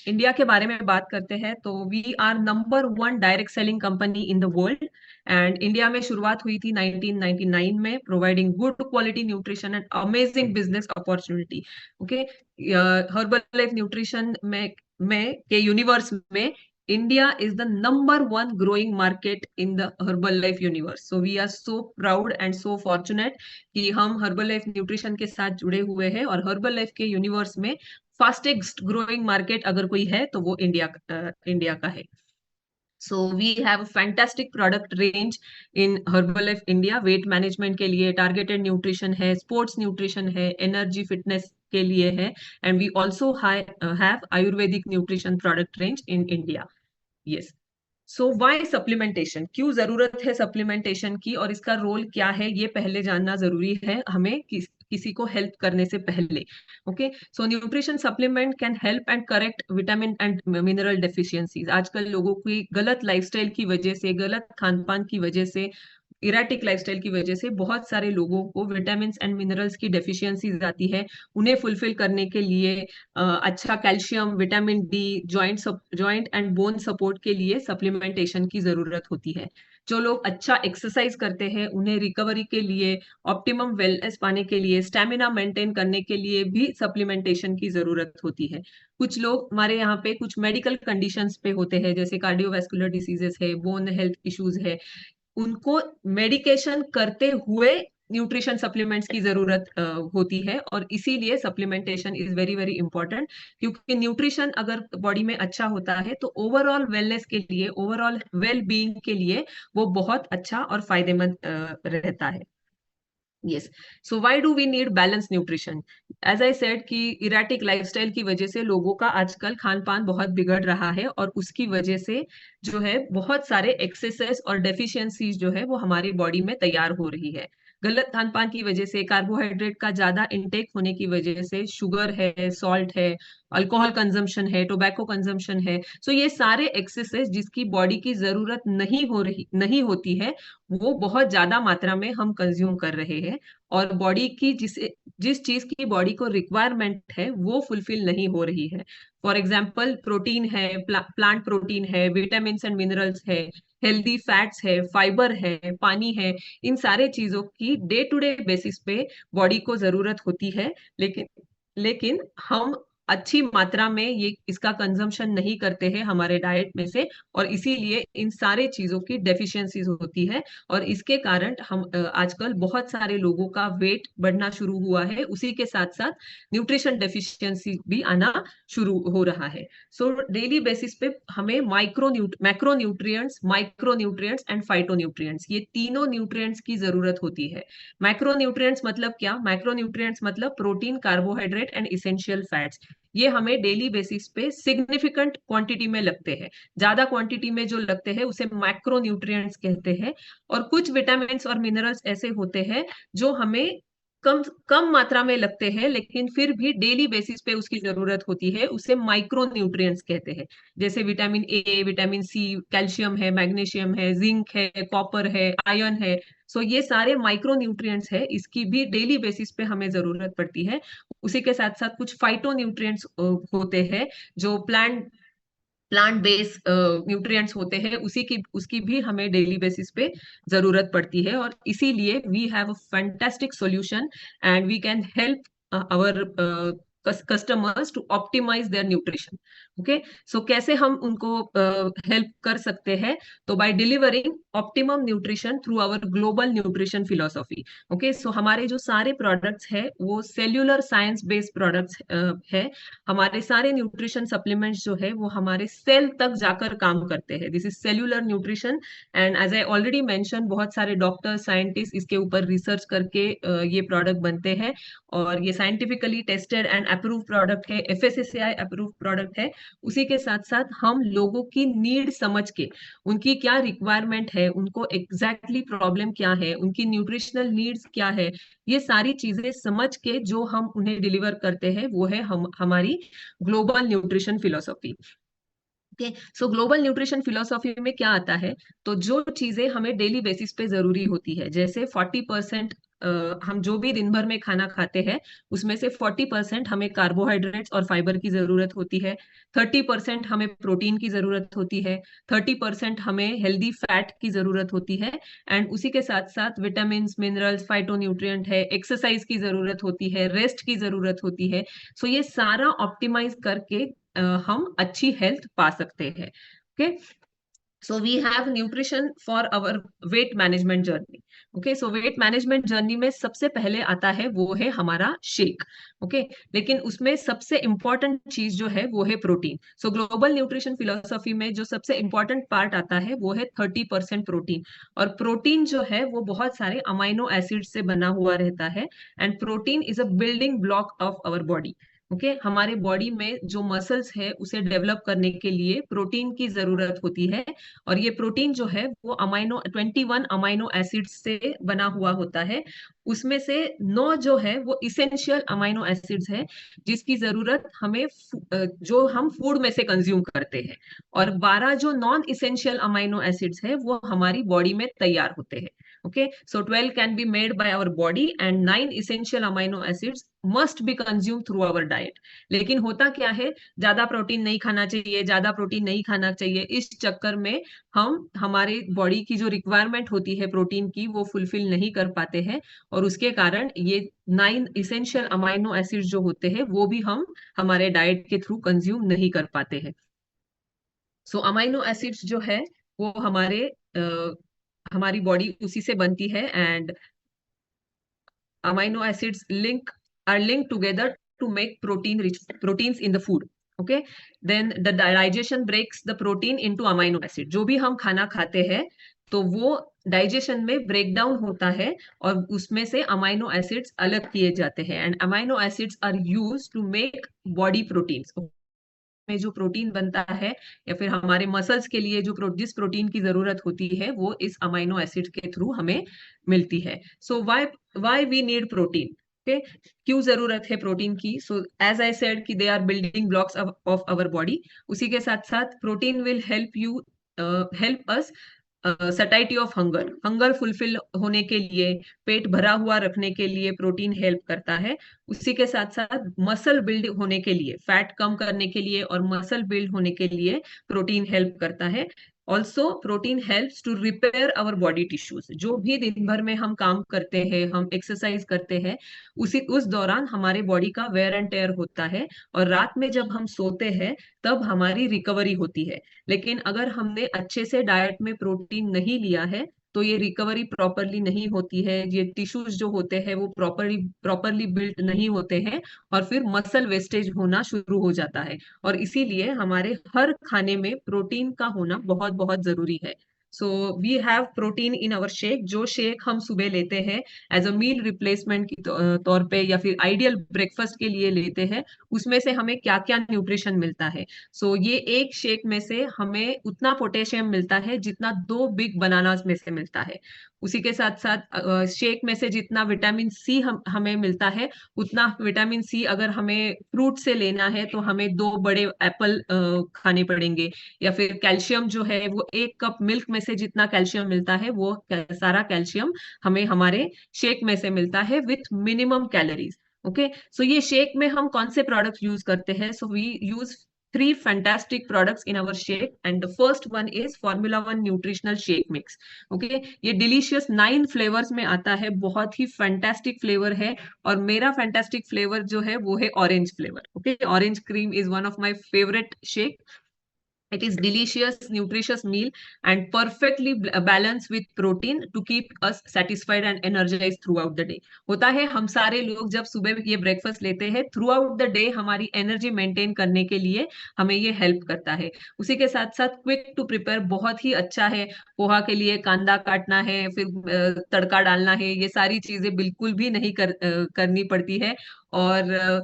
India के बारे में बात करते हैं तो we are number 1 direct selling company in the world and India में शुरुआत हुई थी 1999 में, providing good quality nutrition and amazing business opportunity. Okay, Herbalife nutrition में के यूनिवर्स में India is the number 1 growing market in the Herbalife universe. So we are so proud and so fortunate कि हम Herbalife Nutrition के साथ जुड़े हुए हैं और Herbalife के यूनिवर्स में फास्टेस्ट ग्रोइंग मार्केट अगर कोई है तो वो इंडिया का है। So we have a fantastic product range in Herbalife India. Weight management के लिए टारगेटेड न्यूट्रिशन है, स्पोर्ट्स न्यूट्रिशन है, एनर्जी फिटनेस के लिए है and we also have Ayurvedic nutrition product range in India. Yes, so why supplementation, क्यों जरूरत है सप्लीमेंटेशन की और इसका रोल क्या है ये पहले जानना जरूरी है हमें किसी को हेल्प करने से पहले। Okay, so nutrition supplement can help and correct vitamin and mineral deficiencies. आजकल लोगों की गलत लाइफस्टाइल की वजह से, गलत खान पान की वजह से, इराटिक लाइफस्टाइल की वजह से बहुत सारे लोगों को विटामिन एंड मिनरल्स की डेफिशिएंसीज आती है। उन्हें फुलफिल करने के लिए अच्छा calcium, vitamin D, joint and bone support के लिए सप्लीमेंटेशन की जरूरत होती है। जो लोग अच्छा एक्सरसाइज करते हैं उन्हें रिकवरी के लिए, ऑप्टिमम वेलनेस पाने के लिए, स्टेमिना मेंटेन करने के लिए भी सप्लीमेंटेशन की जरूरत होती है। कुछ लोग हमारे यहाँ पे कुछ मेडिकल कंडीशंस पे होते हैं जैसे कार्डियोवैस्कुलर डिसीजेस है, बोन हेल्थ इश्यूज है, उनको मेडिकेशन करते हुए न्यूट्रिशन सप्लीमेंट्स की जरूरत होती है और इसीलिए supplementation is very very important. क्योंकि न्यूट्रिशन अगर बॉडी में अच्छा होता है तो ओवरऑल वेलनेस के लिए, ओवरऑल वेल बीइंग के लिए वो बहुत अच्छा और फायदेमंद रहता है। Yes, so why do we need balance nutrition? As I said कि इराटिक लाइफस्टाइल की वजह से लोगों का आजकल खान पान बहुत बिगड़ रहा है और उसकी वजह से जो है बहुत सारे एक्सेसेस और डेफिशिएंसीज जो है वो हमारी बॉडी में तैयार हो रही है। गलत खान पान की वजह से, कार्बोहाइड्रेट का ज्यादा इंटेक होने की वजह से, शुगर है, सॉल्ट है, अल्कोहल कंजम्पशन है, टोबैको कंजम्पशन है। सो ये सारे एक्सेसेस जिसकी बॉडी की जरूरत नहीं होती है, वो बहुत ज्यादा मात्रा में हम कंज्यूम कर रहे हैं, और बॉडी की जिस चीज की बॉडी को रिक्वायरमेंट है वो फुलफिल नहीं हो रही है। फॉर एग्जाम्पल, प्रोटीन है, प्लांट प्रोटीन है, विटामिन एंड मिनरल्स है, हेल्दी फैट्स है, फाइबर है, पानी है, इन सारे चीजों की डे टू डे बेसिस पे बॉडी को जरूरत होती है। लेकिन लेकिन हम अच्छी मात्रा में ये इसका कंजम्पशन नहीं करते हैं हमारे डाइट में से, और इसीलिए इन सारे चीजों की डेफिशिएंसीज होती है। और इसके कारण हम आजकल बहुत सारे लोगों का वेट बढ़ना शुरू हुआ है, उसी के साथ साथ न्यूट्रिशन डेफिशिएंसी भी आना शुरू हो रहा है। सो डेली बेसिस पे हमें macro nutrients and phyto nutrients, ये तीनों न्यूट्रिएंट्स की जरूरत होती है। मैक्रो न्यूट्रिएंट्स मतलब क्या? मैक्रो न्यूट्रिएंट्स मतलब protein, carbohydrate and essential fats. ये हमें डेली बेसिस पे सिग्निफिकेंट क्वांटिटी में लगते हैं। ज्यादा क्वांटिटी में जो लगते हैं उसे मैक्रो न्यूट्रिएंट्स कहते हैं। और कुछ विटामिन और मिनरल्स ऐसे होते हैं जो हमें कम कम मात्रा में लगते हैं, लेकिन फिर भी डेली बेसिस पे उसकी जरूरत होती है, उसे माइक्रो न्यूट्रिएंट्स कहते हैं। जैसे vitamin A, vitamin C, calcium है, मैग्नीशियम है, जिंक है, कॉपर है, आयरन है। सो ये सारे माइक्रो न्यूट्रिएंट्स है, इसकी भी डेली बेसिस पे हमें जरूरत पड़ती है। उसी के साथ साथ कुछ फाइटो न्यूट्रिएंट्स होते हैं, जो प्लांट बेस्ड न्यूट्रिएंट्स होते हैं, उसकी भी हमें डेली बेसिस पे जरूरत पड़ती है। और इसीलिए we have a fantastic solution and we can help our customers to optimize their nutrition. Okay, so कैसे हम उनको हेल्प कर सकते हैं? तो by delivering optimum nutrition through our global nutrition philosophy. Okay, so हमारे जो सारे प्रोडक्ट्स है वो सेल्यूलर साइंस बेस्ड प्रोडक्ट्स है। हमारे सारे न्यूट्रिशन सप्लीमेंट्स जो है वो हमारे सेल तक जाकर काम करते हैं। This is cellular nutrition, and as I already mention, बहुत सारे डॉक्टर, साइंटिस्ट इसके ऊपर रिसर्च करके ये प्रोडक्ट बनते हैं, और ये scientifically tested and approve product है, FSSAI अप्रूव प्रोडक्ट है। उसी के साथ साथ हम लोगों की नीड समझ के, उनकी क्या रिक्वायरमेंट है, उनको एग्जैक्टली प्रॉब्लम क्या है, उनकी न्यूट्रिशनल नीड्स क्या है, ये सारी चीजें समझ के जो हम उन्हें डिलीवर करते हैं वो है हमारी ग्लोबल न्यूट्रिशन फिलोसॉफी। ओके, सो ग्लोबल न्यूट्रिशन फिलोसॉफी में क्या आता है? तो जो चीजें हमें डेली बेसिस पे जरूरी होती है, जैसे 40% हम जो भी दिन भर में खाना खाते हैं उसमें से 40% हमें कार्बोहाइड्रेट्स और फाइबर की जरूरत होती है, 30% हमें प्रोटीन की जरूरत होती है, 30% हमें हेल्दी फैट की जरूरत होती है, एंड उसी के साथ साथ विटामिन, मिनरल्स, फाइटोन्यूट्रिएंट है, एक्सरसाइज की जरूरत होती है, रेस्ट की जरूरत होती है। सो ये सारा ऑप्टिमाइज करके हम अच्छी हेल्थ पा सकते हैं। Okay, so we have nutrition for our weight management journey. Okay, so weight management journey में सबसे पहले आता है वो है हमारा शेक। ओके, लेकिन उसमें सबसे इंपॉर्टेंट चीज जो है वो है प्रोटीन। सो ग्लोबल न्यूट्रिशन फिलोसॉफी में जो सबसे इंपॉर्टेंट पार्ट आता है वो है 30% प्रोटीन। और प्रोटीन जो है वो बहुत सारे अमाइनो एसिड से बना हुआ रहता है, and protein is a building block of our body. Okay, हमारे बॉडी में जो मसल्स है उसे डेवलप करने के लिए प्रोटीन की जरूरत होती है। और ये प्रोटीन जो है वो 21 अमाइनो एसिड से बना हुआ होता है। उसमें से 9 जो है वो इसेंशियल अमाइनो एसिड्स है, जिसकी जरूरत हमें जो हम फूड में से कंज्यूम करते हैं, और 12 जो नॉन इसेंशियल अमाइनो एसिड्स है वो हमारी बॉडी में तैयार होते हैं। Okay, so 12 can be made by our body and 9 essential amino acids must be consume through our diet. लेकिन होता क्या है, ज्यादा प्रोटीन नहीं खाना चाहिए, ज्यादा प्रोटीन नहीं खाना चाहिए, इस चक्कर में हम हमारे बॉडी की जो रिक्वायरमेंट होती है प्रोटीन की वो फुलफिल नहीं कर पाते हैं, और उसके कारण ये 9 इसेंशियल अमाइनो एसिड जो होते हैं वो भी हम हमारे डाइट के थ्रू कंज्यूम नहीं कर पाते हैं। सो अमाइनो एसिड्स जो है वो हमारी बॉडी उसी से बनती है, and amino acids are linked together to make proteins in the food. Okay, then the digestion breaks the protein into amino acid. जो भी हम खाना खाते हैं तो वो डाइजेशन में ब्रेक डाउन होता है, और उसमें से अमाइनो एसिड्स अलग किए जाते हैं, and amino acids are used to make body proteins. में जो प्रोटीन बनता है, या फिर हमारे मसल्स के लिए जिस प्रोटीन की जरूरत होती है वो इस अमाइनो एसिड के थ्रू हमें मिलती है। So why we need protein? Okay, क्यों जरूरत है प्रोटीन की? सो एज आई सेड कि they are building blocks of our body. उसी के साथ साथ protein will help you, help us satiety of hunger, hunger fulfil होने के लिए, पेट भरा हुआ रखने के लिए प्रोटीन हेल्प करता है। उसी के साथ साथ मसल बिल्ड होने के लिए, फैट कम करने के लिए और मसल बिल्ड होने के लिए प्रोटीन हेल्प करता है। Also protein helps to repair our body tissues. जो भी दिन भर में हम काम करते हैं, हम एक्सरसाइज करते हैं, उस दौरान हमारे बॉडी का वेयर एंड टेयर होता है, और रात में जब हम सोते हैं तब हमारी रिकवरी होती है। लेकिन अगर हमने अच्छे से डाइट में प्रोटीन नहीं लिया है तो ये रिकवरी प्रॉपरली नहीं होती है, ये टिश्यूज जो होते हैं वो प्रॉपरली बिल्ट नहीं होते हैं, और फिर मसल वेस्टेज होना शुरू हो जाता है। और इसीलिए हमारे हर खाने में प्रोटीन का होना बहुत बहुत जरूरी है। So we have protein in our shake. जो शेक हम सुबह लेते हैं एज अ मील रिप्लेसमेंट की तौर पे, या फिर आइडियल ब्रेकफास्ट के लिए लेते हैं, उसमें से हमें क्या क्या न्यूट्रिशन मिलता है? सो ये एक शेक में से हमें उतना पोटेशियम मिलता है जितना 2 बिग बनानास में से मिलता है। उसी के साथ साथ शेक में से जितना विटामिन सी हमें मिलता है, उतना विटामिन सी अगर हमें फ्रूट से लेना है तो हमें 2 बड़े एप्पल खाने पड़ेंगे। या फिर कैल्शियम जो है वो 1 कप मिल्क में से जितना कैल्शियम मिलता है, वो सारा कैल्शियम हमें हमारे शेक में से मिलता है with minimum calories. Okay, so ये शेक में हम कौन से प्रोडक्ट यूज करते हैं? So we use 3 fantastic products in our shake, and the first one is Formula One Nutritional Shake Mix. Okay, ये डिलीशियस 9 फ्लेवर्स में आता है, बहुत ही फैंटास्टिक फ्लेवर है। और मेरा फैंटास्टिक फ्लेवर जो है वो है orange flavour. Okay, orange cream is one of my favourite shake. It is delicious, nutritious meal and perfectly balanced with protein to keep us satisfied and energized throughout the day. होता है हम सारे लोग जब सुबह ये ब्रेकफास्ट लेते हैं, थ्रू आउट द डे हमारी एनर्जी मेंटेन करने के लिए हमें ये हेल्प करता है। उसी के साथ साथ क्विक टू प्रिपेयर बहुत ही अच्छा है। पोहा के लिए कांदा काटना है, फिर तड़का डालना है, ये सारी चीजें बिल्कुल भी नहीं करनी पड़ती है। और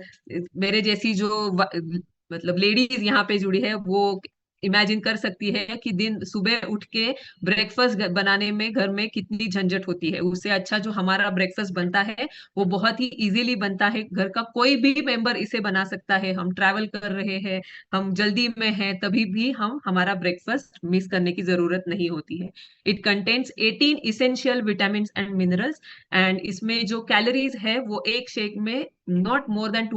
मेरे जैसी जो मतलब लेडीज यहाँ पे जुड़ी है, वो इमेजिन कर सकती है कि दिन सुबह उठ के ब्रेकफास्ट बनाने में घर में कितनी झंझट होती है। उससे अच्छा जो हमारा ब्रेकफास्ट बनता है वो बहुत ही इजीली बनता है, घर का कोई भी मेंबर इसे बना सकता है। हम ट्रैवल कर रहे हैं, हम जल्दी में हैं, तभी भी हम हमारा ब्रेकफास्ट मिस करने की जरूरत नहीं होती है। It contains 18 essential vitamin and minerals, and इसमें जो कैलोरीज है वो एक शेक में नॉट मोर देन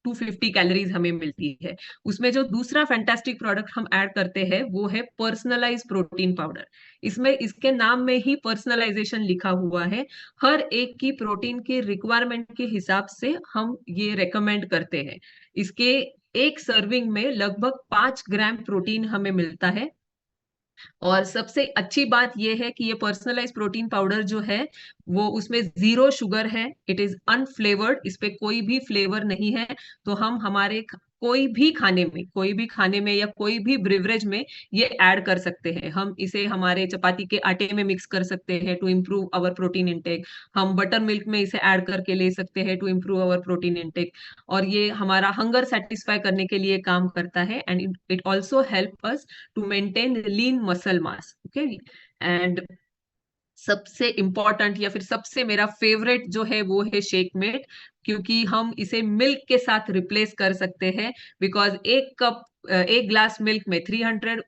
250 कैलोरीज हमें मिलती है। उसमें जो दूसरा फैंटास्टिक प्रोडक्ट हम ऐड करते हैं वो है पर्सनलाइज प्रोटीन पाउडर। इसमें इसके नाम में ही पर्सनलाइजेशन लिखा हुआ है। हर एक की प्रोटीन के रिक्वायरमेंट के हिसाब से हम ये रेकमेंड करते हैं। इसके एक सर्विंग में लगभग 5 ग्राम प्रोटीन हमें मिलता है। और सबसे अच्छी बात यह है कि ये पर्सनलाइज प्रोटीन पाउडर जो है वो उसमें 0 शुगर है, इट इज अनफ्लेवर्ड, इस पे कोई भी फ्लेवर नहीं है। तो हम हमारे कोई भी खाने में या कोई भी ब्रिवरेज में ये ऐड कर सकते हैं। हम इसे हमारे चपाती के आटे में मिक्स कर सकते हैं to improve our protein intake. हम बटर मिल्क में इसे ऐड करके ले सकते हैं to improve our protein intake. और ये हमारा हंगर सेटिस्फाई करने के लिए काम करता है, and it also help us to maintain lean muscle mass. Okay, and सबसे इंपॉर्टेंट या फिर सबसे मेरा फेवरेट जो है वो है शेक मेट, क्योंकि हम इसे मिल्क के साथ रिप्लेस कर सकते हैं। बिकॉज 1 ग्लास मिल्क में 300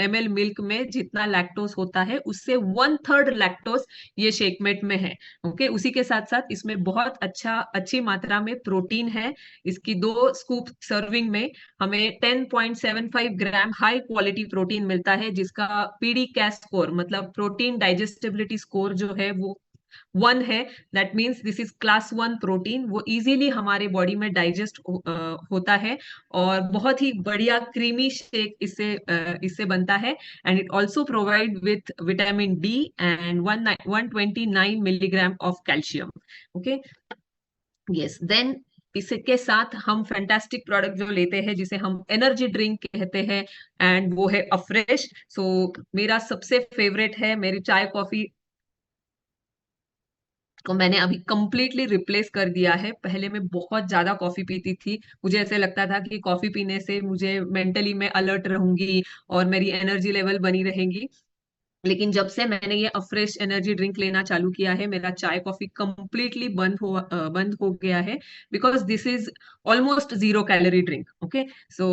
ml मिल्क में जितना लैक्टोज होता है उससे 1/3 लैक्टोज ये शेकमेट में है। ओके, उसी के साथ साथ इसमें बहुत अच्छी मात्रा में प्रोटीन है। इसकी 2 स्कूप सर्विंग में हमें 10.75 ग्राम हाई क्वालिटी प्रोटीन मिलता है, जिसका पीडी कैस स्कोर मतलब प्रोटीन डाइजेस्टिबिलिटी स्कोर जो है वो 1 है। That means this is class 1 protein. वो इजीली हमारे बॉडी में डाइजेस्ट होता है, और बहुत ही बढ़िया क्रीमी शेक इससे बनता है। And it also provide with vitamin D and 129 milligram of calcium. Okay, yes, then इसके साथ हम फैंटास्टिक प्रोडक्ट जो लेते हैं जिसे हम एनर्जी ड्रिंक कहते हैं, एंड वो है अफ्रेश। सो मेरा सबसे फेवरेट है। मेरी चाय कॉफी को मैंने अभी कंप्लीटली रिप्लेस कर दिया है। पहले मैं बहुत ज्यादा कॉफी पीती थी, मुझे ऐसे लगता था कि कॉफी पीने से मुझे मेंटली मैं अलर्ट रहूंगी और मेरी एनर्जी लेवल बनी रहेंगी। लेकिन जब से मैंने ये फ्रेश एनर्जी ड्रिंक लेना चालू किया है, मेरा चाय कॉफी कंप्लीटली बंद हो गया है, because this is almost zero calorie drink. Okay, so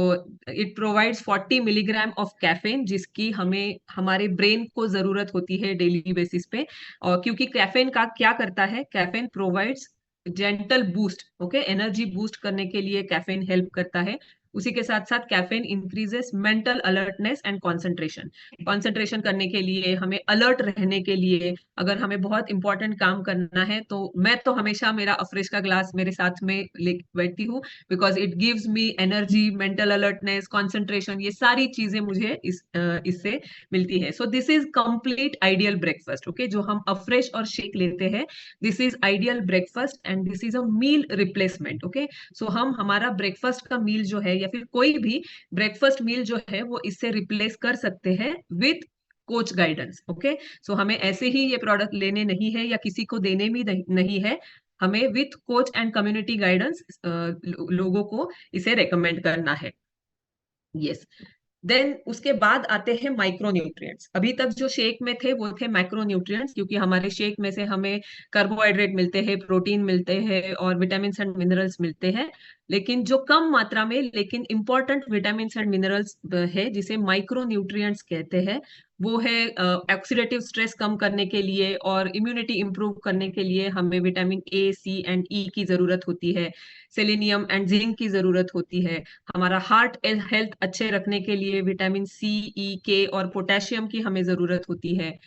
it provides 40 milligram of caffeine, जिसकी हमें हमारे ब्रेन को जरूरत होती है डेली बेसिस पे। और क्योंकि कैफीन का क्या करता है, caffeine provides gentle boost, okay, energy boost करने के लिए कैफीन हेल्प करता है। उसी के साथ साथ caffeine increases mental alertness and concentration. Concentration करने के लिए, हमें अलर्ट रहने के लिए, अगर हमें बहुत इंपॉर्टेंट काम करना है तो मैं तो हमेशा मेरा अफ्रेश का ग्लास मेरे साथ में ले बैठती हूँ, because it gives me energy, mental alertness, concentration, ये सारी चीजें मुझे इससे मिलती है। So this is complete ideal breakfast. Okay, जो हम अफ्रेश और शेक लेते हैं, this is ideal breakfast and this is a meal replacement. Okay, so हम हमारा ब्रेकफास्ट का मील जो है, या फिर कोई भी ब्रेकफास्ट मील जो है, वो इससे रिप्लेस कर सकते हैं विथ कोच गाइडेंस। ओके, सो हमें ऐसे ही ये प्रोडक्ट लेने नहीं है या किसी को देने भी नहीं है, हमें with coach and community guidance लोगों को इसे रेकमेंड करना है। यस, देन उसके बाद आते हैं माइक्रो न्यूट्रिएंट्स। अभी तक जो शेक में थे वो थे मैक्रो न्यूट्रिएंट्स, क्योंकि हमारे शेक में से हमें कार्बोहाइड्रेट मिलते हैं, प्रोटीन मिलते हैं और विटामिन एंड मिनरल्स मिलते हैं। लेकिन जो कम मात्रा में लेकिन इंपॉर्टेंट विटामिन एंड मिनरल्स है, जिसे माइक्रो न्यूट्रिएंट्स कहते हैं, वो है ऑक्सीडेटिव स्ट्रेस कम करने के लिए और इम्यूनिटी इंप्रूव करने के लिए हमें विटामिन ए, सी एंड ई की जरूरत होती है। सेलेनियम एंड जिंक की जरूरत होती है। हमारा हार्ट हेल्थ अच्छे रखने के लिए विटामिन सी, ई, के और पोटेशियम की हमें जरूरत होती है।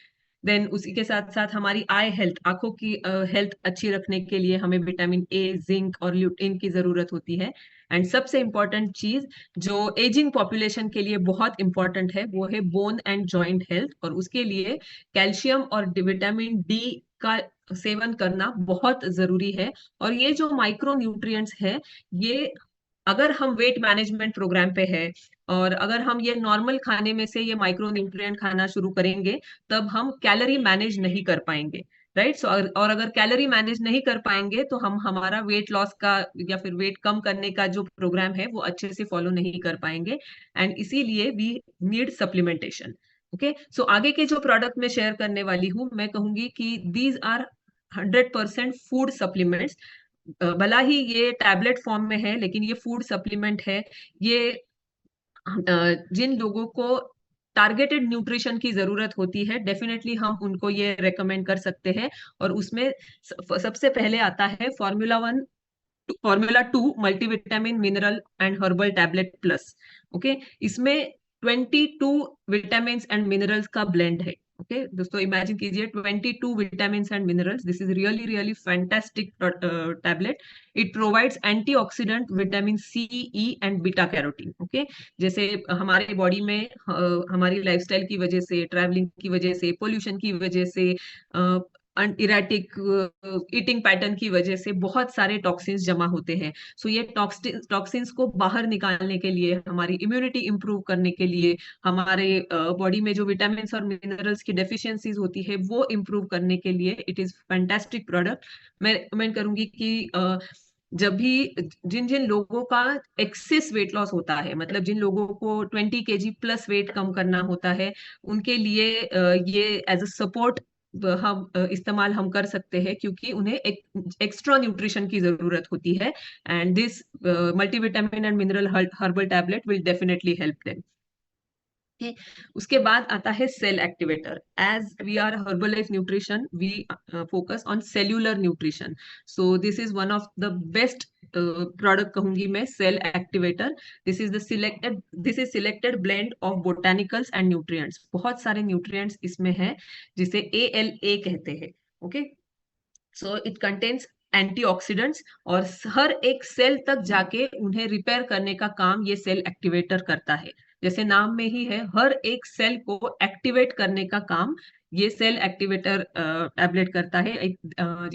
देन उसी के साथ साथ हमारी आई हेल्थ, आंखों की हेल्थ अच्छी रखने के लिए हमें विटामिन ए, जिंक और ल्यूटिन की जरूरत होती है। एंड सबसे इम्पोर्टेंट चीज जो एजिंग पॉपुलेशन के लिए बहुत इंपॉर्टेंट है, वो है बोन एंड जॉइंट हेल्थ, और उसके लिए कैल्शियम और विटामिन डी का सेवन करना बहुत जरूरी है। और ये जो माइक्रो न्यूट्रिएंट्स है, ये अगर हम वेट मैनेजमेंट प्रोग्राम पे है और अगर हम ये नॉर्मल खाने में से ये माइक्रो न्यूट्रिएंट खाना शुरू करेंगे, तब हम कैलोरी मैनेज नहीं कर पाएंगे। राइट, सो और अगर कैलोरी मैनेज नहीं कर पाएंगे तो हम हमारा वेट लॉस का या फिर वेट कम करने का जो प्रोग्राम है वो अच्छे से फॉलो नहीं कर पाएंगे। एंड इसीलिए वी नीड सप्लीमेंटेशन। ओके, सो आगे के जो प्रोडक्ट मैं शेयर करने वाली हूँ, मैं कहूंगी कि दीज आर 100% फूड सप्लीमेंट्स। भला ही ये टैबलेट फॉर्म में है, लेकिन ये फूड सप्लीमेंट है। ये जिन लोगों को टारगेटेड न्यूट्रिशन की जरूरत होती है, डेफिनेटली हम उनको ये रेकमेंड कर सकते हैं। और उसमें सबसे पहले आता है formula 1, formula 2 multivitamin mineral and herbal tablet plus. Okay, इसमें 22 विटामिन एंड मिनरल्स का ब्लेंड है। ओके दोस्तों, इमेजिन कीजिए 22 vitamin and minerals, this is really really fantastic tablet. It provides antioxidant vitamin C, E and beta carotene. Okay, जैसे हमारे body में हमारी lifestyle की वजह से, ट्रैवलिंग की वजह से, पोल्यूशन की वजह से, इरेटिक ईटिंग पैटर्न की वजह से बहुत सारे टॉक्सिन्स जमा होते हैं। सो ये टॉक्सिन्स को बाहर निकालने के लिए, हमारी इम्यूनिटी इंप्रूव करने के लिए, हमारे बॉडी में जो विटामिन और मिनरल्स की डेफिशिएंसीज होती है वो इंप्रूव करने के लिए इट इज फैंटास्टिक प्रोडक्ट। मैं रिकमेंड करूंगी कि जब भी जिन जिन लोगों का एक्सेस वेट लॉस होता है, मतलब जिन लोगों को 20 kg प्लस वेट कम करना होता है, उनके लिए ये एज अ सपोर्ट हम इस्तेमाल हम कर सकते हैं, क्योंकि उन्हें एक एक्स्ट्रा न्यूट्रिशन की जरूरत होती है। And this multivitamin and mineral herbal tablet will definitely help them. Okay. उसके बाद आता है cell activator. As we are Herbalife nutrition, we focus on cellular nutrition. So this is one of the best product कहूंगी मैं, cell activator. This is selected blend of botanicals and nutrients. बहुत सारे nutrients इसमें है, जिसे ALA कहते हैं। Okay, so it contains antioxidants, और हर एक सेल तक जाके उन्हें रिपेयर करने का काम ये सेल एक्टिवेटर करता है। जैसे नाम में ही है, हर एक सेल को एक्टिवेट करने का काम ये सेल एक्टिवेटर टैबलेट करता है।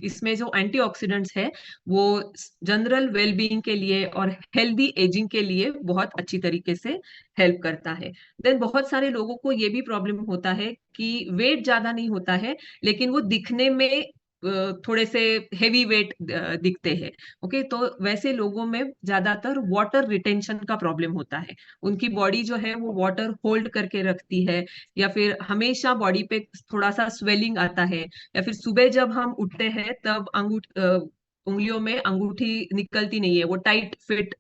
इसमें जो एंटीऑक्सीडेंट्स है वो जनरल वेलबीइंग के लिए और हेल्दी एजिंग के लिए बहुत अच्छी तरीके से हेल्प करता है। देन बहुत सारे लोगों को ये भी प्रॉब्लम होता है कि वेट ज्यादा नहीं होता है, लेकिन वो दिखने में थोड़े से हेवी वेट दिखते हैं। ओके, तो वैसे लोगों में ज्यादातर वाटर रिटेंशन का प्रॉब्लम होता है। उनकी बॉडी जो है वो वाटर होल्ड करके रखती है, या फिर हमेशा बॉडी पे थोड़ा सा स्वेलिंग आता है, या फिर सुबह जब हम उठते हैं तब उंगलियों में अंगूठी निकलती नहीं है, वो टाइट फिट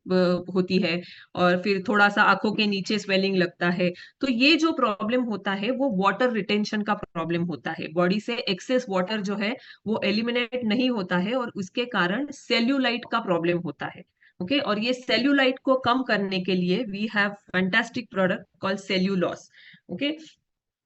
होती है, और फिर थोड़ा सा आंखों के नीचे स्वेलिंग लगता है। तो ये जो प्रॉब्लम होता है वो वाटर रिटेंशन का प्रॉब्लम होता है। बॉडी से एक्सेस वाटर जो है वो एलिमिनेट नहीं होता है, और उसके कारण सेल्यूलाइट का प्रॉब्लम होता है। ओके, और ये सेल्यूलाइट को कम करने के लिए we have fantastic product called cellulose. Okay,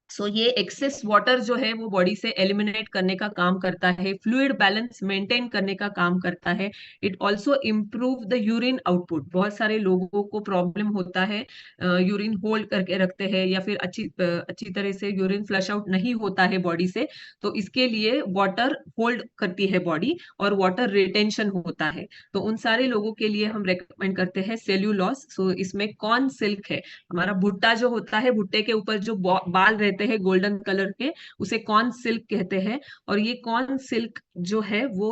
so ये एक्सेस वाटर जो है वो बॉडी से एलिमिनेट करने का काम करता है, फ्लूइड बैलेंस मेंटेन करने का काम करता है। It also improve the urine output. बहुत सारे लोगों को प्रॉब्लम होता है, यूरिन होल्ड करके रखते हैं, या फिर अच्छी तरह से यूरिन फ्लश आउट नहीं होता है बॉडी से। तो इसके लिए वाटर होल्ड करती है बॉडी, और वाटर रिटेंशन होता है। तो उन सारे लोगों के लिए हम रेकमेंड करते हैं सेल्यूलॉस। सो इसमें कॉर्न सिल्क है, हमारा भुट्टा जो होता है, भुट्टे के ऊपर जो बाल रहते हैं गोल्डन कलर के, उसे कॉर्न सिल्क कहते हैं। और ये कॉर्न सिल्क जो है वो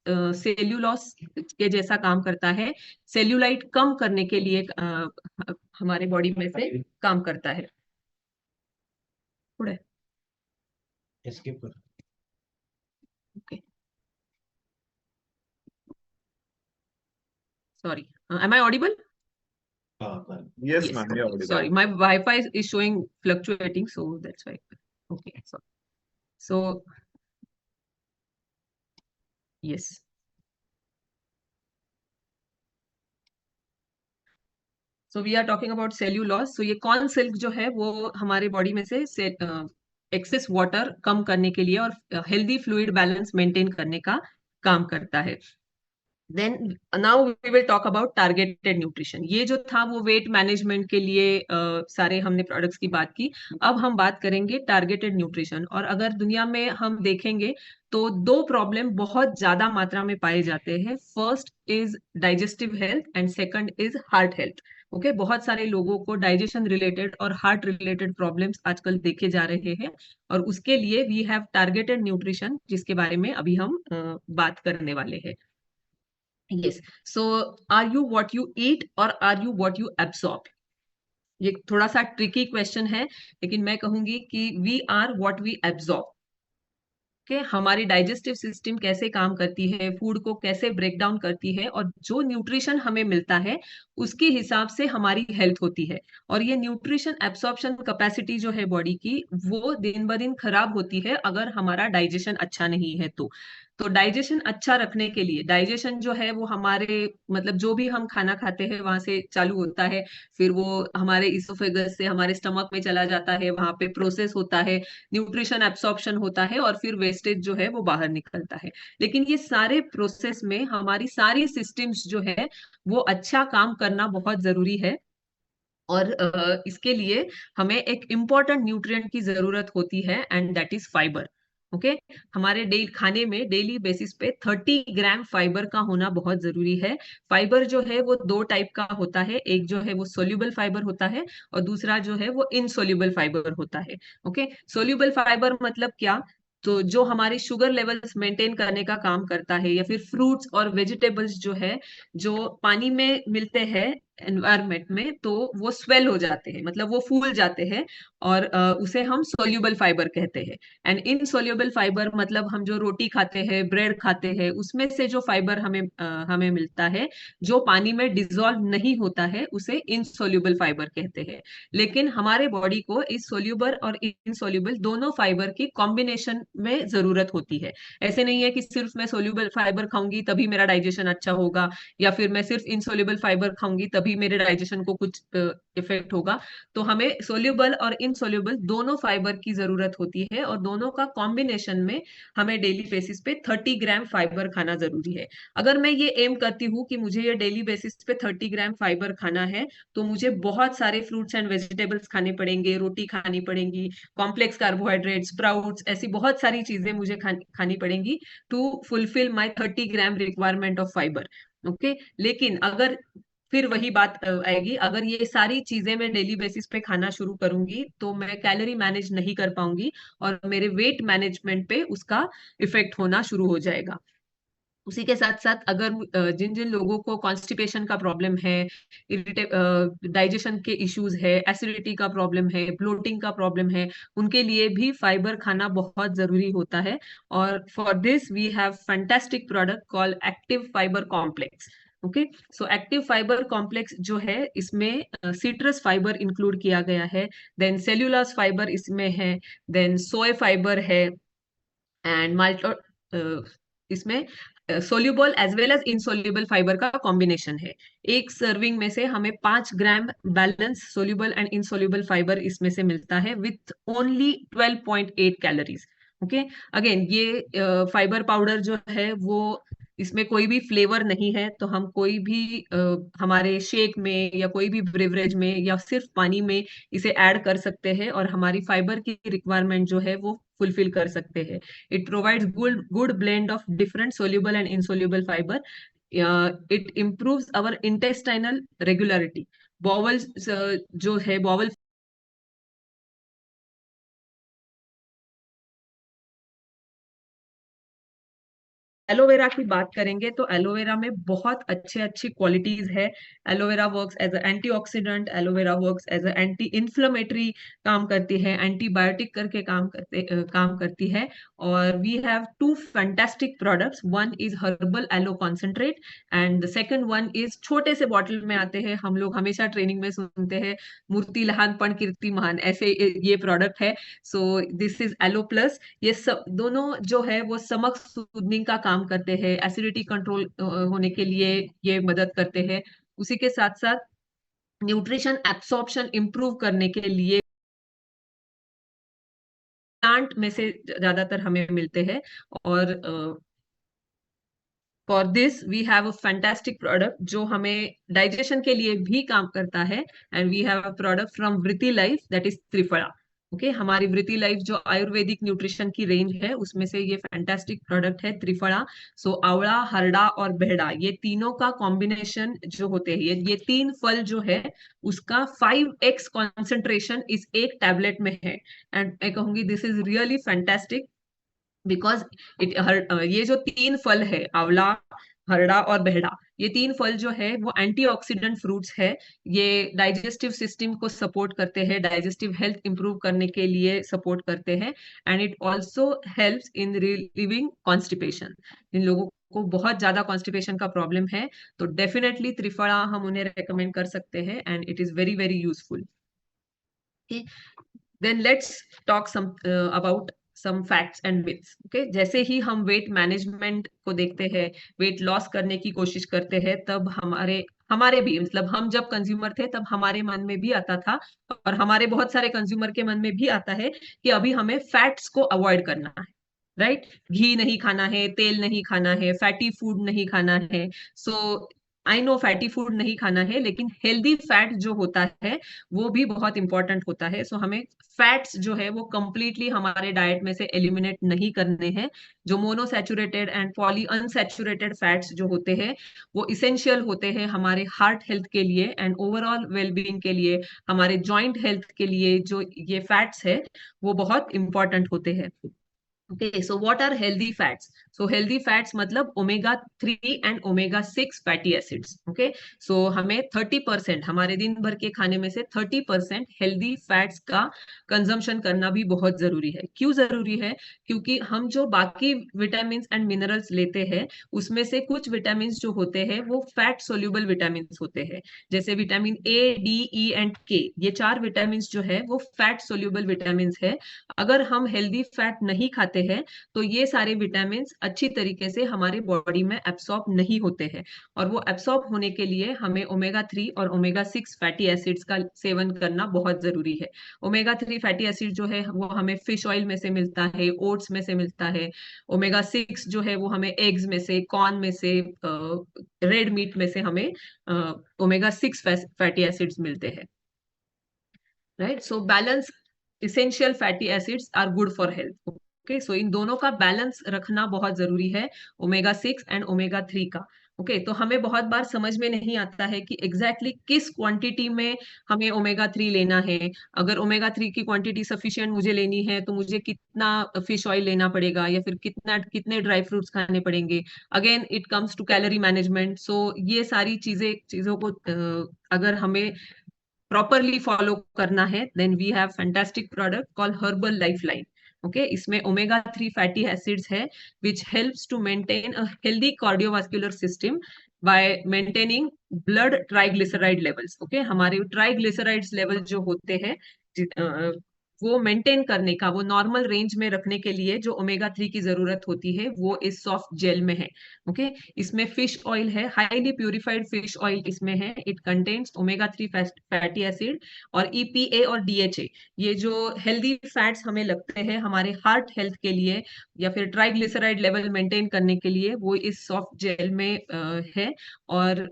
सेल्यूलॉस के जैसा काम करता है, सेल्यूलाइट कम करने के लिए हमारे बॉडी में से काम करता है। थोड़ा इसके ऊपर okay, sorry, am I audible? हाँ Yes, Yes, ma'am, okay. you're audible. Sorry, my Wi-Fi is showing fluctuating, so that's why. Okay, so yes. So we are talking about cellulose. So ये कॉर्न सिल्क जो है वो हमारे body में से excess water कम करने के लिए और हेल्दी फ्लूइड बैलेंस मेंटेन करने का काम करता है। Then now we will talk about targeted nutrition. ये जो था वो वेट मैनेजमेंट के लिए सारे हमने प्रोडक्ट्स की बात की। अब हम बात करेंगे टारगेटेड न्यूट्रिशन। और अगर दुनिया में हम देखेंगे तो दो प्रॉब्लम बहुत ज्यादा मात्रा में पाए जाते हैं। First is digestive health and second is heart health. Okay, बहुत सारे लोगों को डाइजेशन रिलेटेड और हार्ट रिलेटेड प्रॉब्लम्स आजकल देखे जा रहे हैं, और उसके लिए वी हैव टारगेटेड न्यूट्रिशन, जिसके बारे में अभी हम बात करने वाले हैं। Yes. So, are you what you eat or are you what you absorb? ये थोड़ा सा ट्रिकी क्वेश्चन है, लेकिन मैं कहूंगी कि we are what we absorb. कि हमारी डाइजेस्टिव सिस्टम कैसे काम करती है, फूड को कैसे ब्रेक डाउन करती है, और जो न्यूट्रिशन हमें मिलता है उसके हिसाब से हमारी हेल्थ होती है। और ये न्यूट्रिशन एब्सॉर्प्शन कैपेसिटी जो है बॉडी की, वो दिन ब दिन खराब होती है अगर हमारा डाइजेशन अच्छा नहीं है तो डाइजेशन अच्छा रखने के लिए, डाइजेशन जो है वो हमारे मतलब जो भी हम खाना खाते हैं वहां से चालू होता है, फिर वो हमारे इसोफेगस से हमारे स्टमक में चला जाता है, वहां पे प्रोसेस होता है, न्यूट्रिशन एब्सॉर्प्शन होता है, और फिर वेस्टेज जो है वो बाहर निकलता है। लेकिन ये सारे प्रोसेस में हमारी सारी सिस्टम्स जो है वो अच्छा काम करना बहुत जरूरी है। और इसके लिए हमें एक इम्पॉर्टेंट न्यूट्रिएंट की जरूरत होती है, and that is fibre. Okay, हमारे डेली खाने में डेली बेसिस पे 30 ग्राम फाइबर का होना बहुत जरूरी है। फाइबर जो है वो दो टाइप का होता है, एक जो है वो सोल्यूबल फाइबर होता है, और दूसरा जो है वो इनसोल्यूबल फाइबर होता है। ओके, सोल्यूबल फाइबर मतलब क्या? तो जो हमारी शुगर लेवल्स मेंटेन करने का काम करता है, या फिर फ्रूट्स और वेजिटेबल्स जो है, जो पानी में मिलते हैं एनवायरमेंट में, तो वो स्वेल हो जाते हैं, मतलब वो फूल जाते हैं, और उसे हम सोल्यूबल फाइबर कहते हैं। एंड इनसोल्यूबल फाइबर मतलब हम जो रोटी खाते हैं, ब्रेड खाते हैं, उसमें से जो फाइबर हमें मिलता है, जो पानी में डिसॉल्व नहीं होता है, उसे इनसोल्यूबल फाइबर कहते हैं। लेकिन हमारे बॉडी को इस सोल्यूबल और इनसोल्यूबल दोनों फाइबर की कॉम्बिनेशन में जरूरत होती है। ऐसे नहीं है कि सिर्फ मैं सोल्यूबल फाइबर खाऊंगी तभी मेरा डाइजेशन अच्छा होगा, या फिर मैं सिर्फ इनसोल्यूबल फाइबर खाऊंगी तभी मेरे डाइजेशन को कुछ इफेक्ट होगा। तो हमें सोल्यूबल और इनसोल्यूबल दोनों फाइबर की जरूरत होती है, और दोनों का कॉम्बिनेशन में हमें डेली बेसिस पे 30 ग्राम फाइबर खाना जरूरी है। अगर मैं ये एम करती हूँ कि मुझे ये डेली बेसिस पे 30 ग्राम फाइबर खाना है, तो मुझे बहुत सारे फ्रूट्स एंड वेजिटेबल्स खाने पड़ेंगे, रोटी खानी पड़ेगी, कॉम्प्लेक्स कार्बोहाइड्रेट, स्प्राउट्स, ऐसी बहुत सारी चीजें मुझे खानी पड़ेंगी to fulfil my 30 gram requirement of fibre. Okay, लेकिन अगर फिर वही बात आएगी, अगर ये सारी चीजें मैं डेली बेसिस पे खाना शुरू करूंगी तो मैं कैलोरी मैनेज नहीं कर पाऊंगी और मेरे वेट मैनेजमेंट पे उसका इफेक्ट होना शुरू हो जाएगा। उसी के साथ साथ अगर जिन जिन लोगों को कॉन्स्टिपेशन का प्रॉब्लम है, डाइजेशन के इश्यूज है, एसिडिटी का प्रॉब्लम है, ब्लोटिंग का प्रॉब्लम है, उनके लिए भी फाइबर खाना बहुत जरूरी होता है। और for this we have fantastic product called active fibre complex. Okay, so active fibre complex जो है इसमें सिट्रस फाइबर इंक्लूड किया गया है, देन सेल्यूलोज फाइबर इसमें है, देन सोय फाइबर है, एंड माल्टो इसमें soluble as well as insoluble fibre का कॉम्बिनेशन है। एक सर्विंग में से हमें 5 gram balance soluble and insoluble fibre इसमें से मिलता है with only 12.8 calories. Okay, again ये फाइबर पाउडर जो है वो इसमें कोई भी फ्लेवर नहीं है, तो हम कोई भी हमारे शेक में या कोई भी ब्रेवरेज में या सिर्फ पानी में इसे ऐड कर सकते हैं और हमारी फाइबर की रिक्वायरमेंट जो है वो फुलफिल कर सकते हैं। It provides good blend of different soluble and insoluble fibre. It improves our intestinal regularity. Bowels जो है बॉवल एलोवेरा की बात करेंगे तो एलोवेरा में बहुत अच्छे अच्छी क्वालिटीज है। Aloe vera works as a antioxidant, aloe vera works as a anti inflammatory काम करती है, एंटीबायोटिक करके काम करती है। और we have 2 fantastic products, one is herbal aloe concentrate and the second one is छोटे से बॉटल में आते हैं। हम लोग हमेशा ट्रेनिंग में सुनते हैं मूर्ति लहानपण कीर्ति महान, ऐसे ये प्रोडक्ट है। So this is aloe plus. ये सब दोनों जो है वो स्टमक सूदनिंग का काम करते हैं, एसिडिटी कंट्रोल होने के लिए ये मदद करते हैं। उसी के साथ साथ न्यूट्रिशन एब्सॉर्प्शन इंप्रूव करने के लिए प्लांट में से ज्यादातर हमें मिलते हैं। और for this we have a fantastic product जो हमें डाइजेशन के लिए भी काम करता है, and we have a product from Vriti life that is triphala. Okay, हमारी वृति लाइफ जो आयुर्वेदिक न्यूट्रिशन की रेंज है उसमें से ये फैंटास्टिक प्रोडक्ट है त्रिफला। सो आवड़ा, हरड़ा और बेहड़ा, ये तीनों का कॉम्बिनेशन जो होते हैं, ये 3 फल जो है उसका 5x कॉन्सेंट्रेशन इस एक टैबलेट में है। एंड मैं कहूंगी this is really fantastic because ये जो 3 फल है आंवला, हरड़ा और बेहड़ा, ये 3 फल जो है वो एंटीऑक्सीडेंट फ्रूट्स है। ये डाइजेस्टिव सिस्टम को सपोर्ट करते हैं, डाइजेस्टिव हेल्थ इंप्रूव करने के लिए सपोर्ट करते हैं, and it also helps in relieving constipation. जिन लोगों को बहुत ज्यादा कॉन्स्टिपेशन का प्रॉब्लम है तो डेफिनेटली त्रिफला हम उन्हें रेकमेंड कर सकते हैं, and it is very very useful. Then let's talk some about some facts and myths. Okay, जैसे ही हम वेट मैनेजमेंट को देखते हैं, वेट लॉस करने की कोशिश करते हैं, तब हमारे हमारे भी मतलब हम जब कंज्यूमर थे तब हमारे मन में भी आता था और हमारे बहुत सारे कंज्यूमर के मन में भी आता है कि अभी हमें फैट्स को अवॉइड करना है, राइट? घी नहीं खाना है, तेल नहीं खाना है, फैटी फूड नहीं खाना है। सो आई नो फैटी फूड नहीं खाना है, लेकिन हेल्दी फैट जो होता है वो भी बहुत इंपॉर्टेंट होता है। सो हमें फैट्स जो है वो कंप्लीटली हमारे डाइट में से एलिमिनेट नहीं करने हैं। जो monosaturated and poly unsaturated fats जो होते हैं वो इसेंशियल होते हैं हमारे हार्ट हेल्थ के लिए एंड ओवरऑल वेलबींग के लिए, हमारे जॉइंट हेल्थ के लिए जो ये फैट्स है वो बहुत इंपॉर्टेंट होते हैं। Okay, so what are healthy fats? So healthy fats मतलब omega 3 and omega 6 fatty acids. Okay, so हमें 30% हमारे दिन भर के खाने में से 30% हेल्दी फैट्स का कंजम्पशन करना भी बहुत जरूरी है। क्यों जरूरी है? क्योंकि हम जो बाकी विटामिन एंड मिनरल्स लेते हैं उसमें से कुछ विटामिन जो होते हैं वो फैट सोल्यूबल विटामिन होते हैं, जैसे vitamin A, D, E and K। ये 4 विटामिन जो है वो फैट सोल्यूबल विटामिन है। अगर हम हेल्दी फैट नहीं खाते हैं तो ये सारे विटामिन अच्छी तरीके से हमारे बॉडी में एब्सॉर्ब नहीं होते हैं, और वो एब्सॉर्ब होने के लिए हमें ओमेगा 3 और ओमेगा 6 फैटी एसिड्स का सेवन करना बहुत जरूरी है। ओमेगा 3 फैटी एसिड जो है वो हमें फिश ऑयल में से मिलता है, ओट्स में से मिलता है। ओमेगा 6 जो है वो हमें एग्स में से, कॉर्न में से, रेड मीट में से हमें ओमेगा 6 फैटी एसिड्स मिलते हैं, right? So balance essential fatty acids are good for health. Okay, so इन दोनों का बैलेंस रखना बहुत जरूरी है, ओमेगा 6 एंड ओमेगा 3 का। ओके, तो हमें बहुत बार समझ में नहीं आता है कि एग्जैक्टली किस क्वांटिटी में हमें ओमेगा 3 लेना है। अगर ओमेगा 3 की क्वांटिटी सफिशिएंट मुझे लेनी है तो मुझे कितना फिश ऑयल लेना पड़ेगा या फिर कितने ड्राई फ्रूट्स खाने पड़ेंगे। Again it comes to calorie management. So ये सारी चीजों को अगर हमें प्रॉपरली फॉलो करना है, then we have fantastic product call herbal lifeline. Okay, इसमें ओमेगा 3 फैटी एसिड्स है which helps to maintain a healthy cardiovascular system by maintaining blood triglyceride levels. Okay, हमारे ट्राइग्लिसराइड्स लेवल जो होते हैं वो मेंटेन करने का, वो नॉर्मल रेंज में रखने के लिए जो ओमेगा 3 की जरूरत होती है वो इस सॉफ्ट जेल में है। ओके, इसमें फिश ऑयल है, हाईली प्यूरिफाइड फिश ऑयल इसमें है। It contains omega 3 fatty acid और ईपीए और डीएचए। ये जो हेल्दी फैट्स हमें लगते हैं हमारे हार्ट हेल्थ के लिए या फिर ट्राइग्लिसराइड लेवल मेंटेन करने के लिए, वो इस सॉफ्ट जेल में है। और